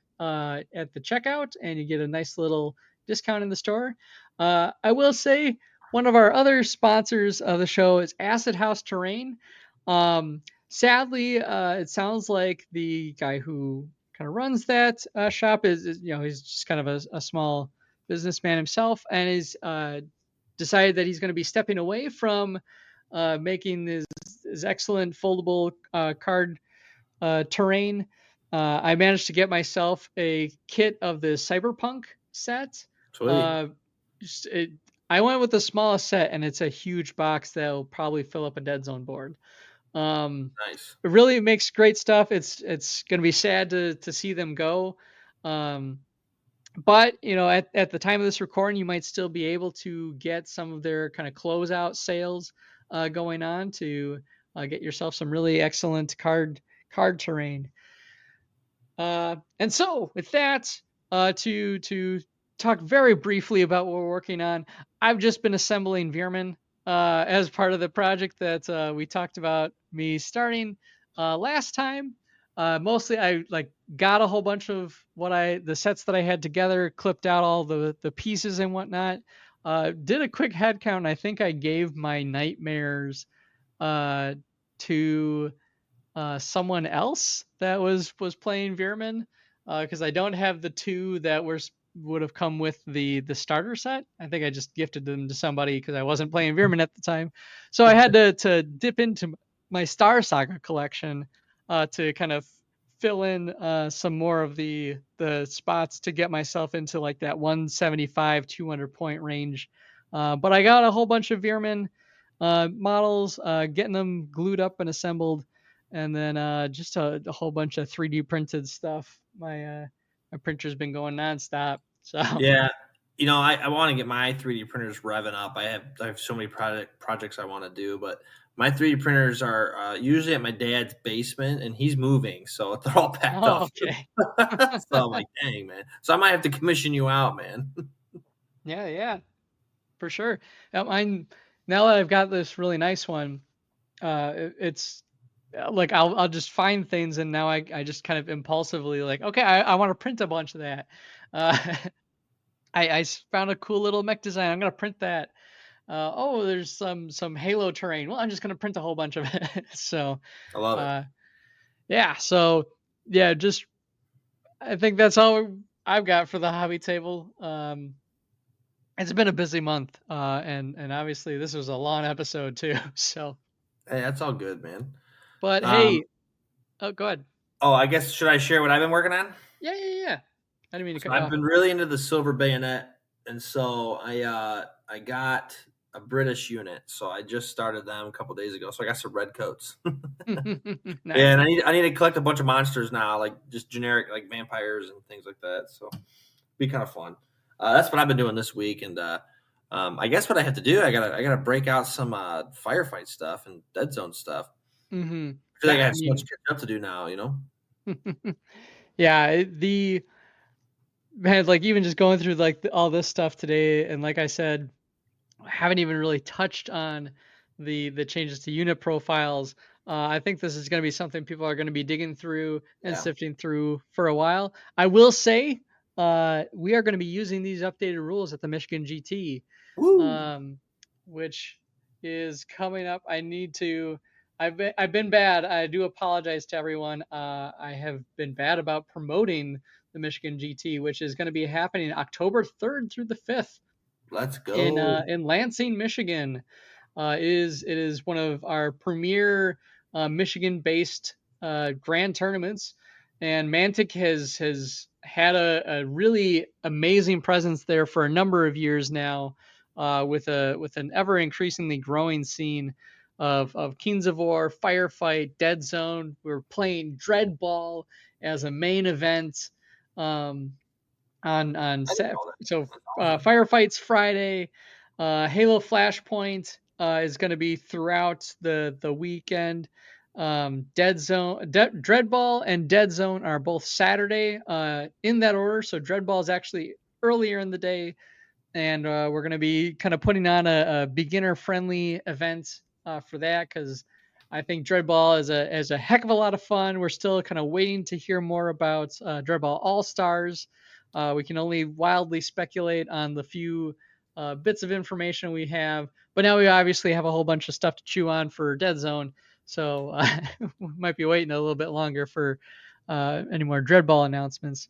at the checkout, and you get a nice little discount in the store. I will say one of our other sponsors of the show is Acid House Terrain. Sadly, it sounds like the guy who kind of runs that shop is he's just kind of a small businessman himself, and is decided that he's going to be stepping away from making his excellent foldable card terrain. I managed to get myself a kit of the Cyberpunk set. Sweet. I went with the smallest set, and it's a huge box that will probably fill up a Deadzone board. Nice. It really makes great stuff. It's going to be sad to see them go. But at the time of this recording, you might still be able to get some of their kind of closeout sales going on to get yourself some really excellent card terrain. And so with that, to talk very briefly about what we're working on, I've just been assembling Veerman as part of the project that we talked about me starting last time. Mostly I got a whole bunch of the sets that I had together, clipped out all the pieces and whatnot. Did a quick head count. I think I gave my nightmares to someone else that was playing Veerman, because I don't have the two that were would have come with the starter set. I think I just gifted them to somebody because I wasn't playing Veerman at the time. So I had to dip into my Star Saga collection to kind of fill in some more of the spots to get myself into like that 175, 200 point range. But I got a whole bunch of Veerman models, getting them glued up and assembled, and then just a whole bunch of 3D printed stuff. My printer's been going nonstop. So yeah, I want to get my 3D printers revving up. I have so many projects I want to do, but my 3D printers are usually at my dad's basement, and he's moving, so they're all packed up. Okay. So I'm like, dang, man. So I might have to commission you out, man. Yeah, for sure. I'm now that I've got this really nice one. It's like I'll just find things, and now I just kind of impulsively like, okay, I want to print a bunch of that. I found a cool little mech design. I'm gonna print that. There's some Halo terrain. Well, I'm just gonna print a whole bunch of it. So I love it. Yeah. So yeah, just I think that's all I've got for the hobby table. It's been a busy month, and obviously this was a long episode too. So Hey, that's all good, man. But hey, go ahead. Oh, I guess should I share what I've been working on? Yeah. I didn't mean to cut I've been really into the silver bayonet, and so I got a British unit. So I just started them a couple days ago. So I got some red coats. Nice. Yeah, and I need to collect a bunch of monsters now, like just generic like vampires and things like that. So be kind of fun. That's what I've been doing this week, and I guess what I have to do, I gotta break out some firefight stuff and Deadzone stuff. Mm-hmm. I feel like I have so much catch up to do now, Yeah, man, like even just going through like all this stuff today, and like I said, I haven't even really touched on the changes to unit profiles. I think this is going to be something people are going to be digging through and sifting through for a while. I will say, we are going to be using these updated rules at the Michigan GT, which is coming up. I've been bad. I do apologize to everyone. I have been bad about promoting the Michigan GT, which is going to be happening October 3rd through the 5th. Let's go in Lansing, Michigan. It is one of our premier Michigan-based grand tournaments, and Mantic has had a really amazing presence there for a number of years now, with an ever increasingly growing scene of Kings of War, Firefight, Deadzone. We're playing Dreadball as a main event. Firefights Friday, Halo Flashpoint is going to be throughout the weekend. Dreadball and Deadzone are both Saturday, in that order. So Dreadball is actually earlier in the day, and we're going to be kind of putting on a beginner friendly event for that, because I think Dreadball is a heck of a lot of fun. We're still kind of waiting to hear more about Dreadball All Stars. We can only wildly speculate on the few bits of information we have, but now we obviously have a whole bunch of stuff to chew on for Deadzone, so we might be waiting a little bit longer for any more Dreadball announcements.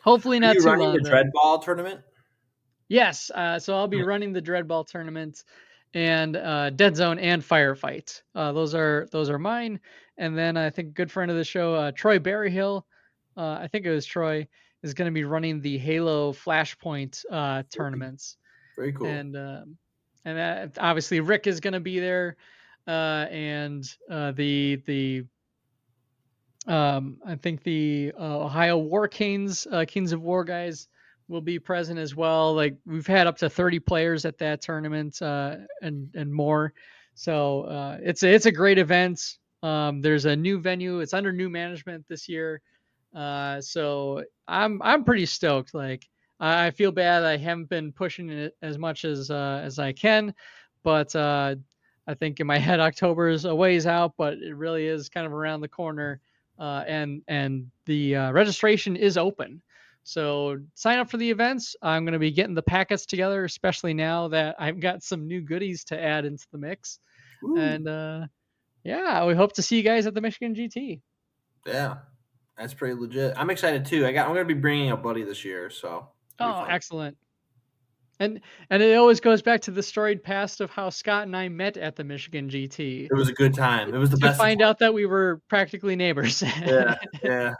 Hopefully not too long. Are you running the Dreadball tournament? Yes, so I'll be running the Dreadball tournament and Deadzone and Firefight. Those are mine. And then I think a good friend of the show, Troy Berryhill, I think it was Troy, is going to be running the Halo Flashpoint tournaments. Very cool. And obviously Rick is going to be there, and the I think the Ohio War Kings of War guys will be present as well. Like we've had up to 30 players at that tournament, and more. So it's a great event. There's a new venue. It's under new management this year. So I'm pretty stoked. Like I feel bad I haven't been pushing it as much as I can, but I think in my head October is a ways out, but it really is kind of around the corner. And the registration is open. So sign up for the events. I'm going to be getting the packets together, especially now that I've got some new goodies to add into the mix. Ooh. And yeah, we hope to see you guys at the Michigan GT. Yeah, that's pretty legit. I'm excited too. I'm going to be bringing a buddy this year, so Oh, excellent. And it always goes back to the storied past of how Scott and I met at the Michigan GT. It was a good time. It was the best. To find out that we were practically neighbors. Yeah.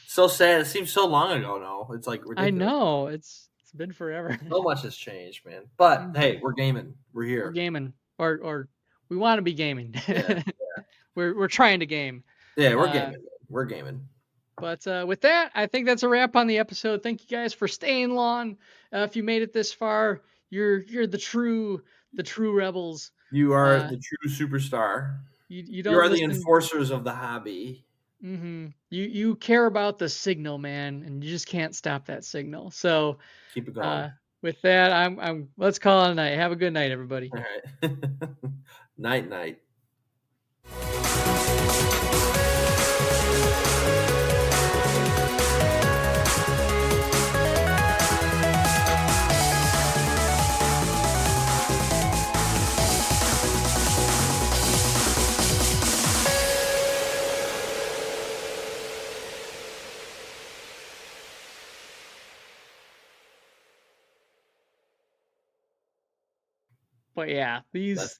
So sad. It seems so long ago now. It's like ridiculous. I know. It's been forever. So much has changed, man. But hey, we're gaming. We're here. We're gaming, or we want to be gaming. Yeah. We're trying to game. Yeah, we're gaming. We're gaming. But with that, I think that's a wrap on the episode. Thank you guys for staying long. If you made it this far, you're the true rebels. You are the true superstar. You don't. You are the enforcers of the hobby. Mm-hmm. You care about the signal, man, and you just can't stop that signal. So keep it going. With that, I'm let's call it a night. Have a good night, everybody. All right. Night. But yeah, these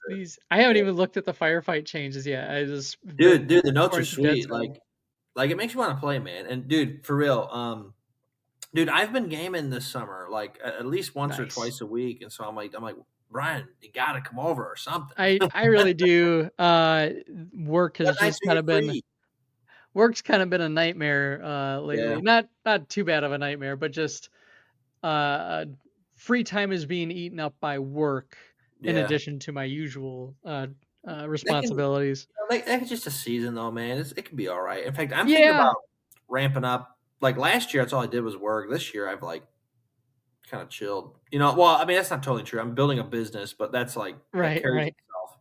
I haven't even looked at the firefight changes yet. I just dude, the notes are sweet. Like it makes you want to play, man. And dude, for real, dude, I've been gaming this summer, like at least once or twice a week, and so I'm like, Bryan, you gotta come over or something. I really do. Work has just kind of been work's kind of been a nightmare lately. Yeah. Not too bad of a nightmare, but just free time is being eaten up by work. In addition to my usual responsibilities. That's just a season, though, man. It can be all right. In fact, I'm thinking about ramping up. Like last year, that's all I did was work. This year, I've like kind of chilled. Well, I mean, that's not totally true. I'm building a business, but that's like right. Itself.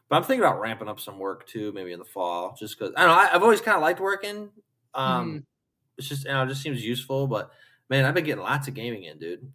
But I'm thinking about ramping up some work too, maybe in the fall, just because I don't know. I've always kind of liked working. It's just it just seems useful, but. Man, I've been getting lots of gaming in, dude.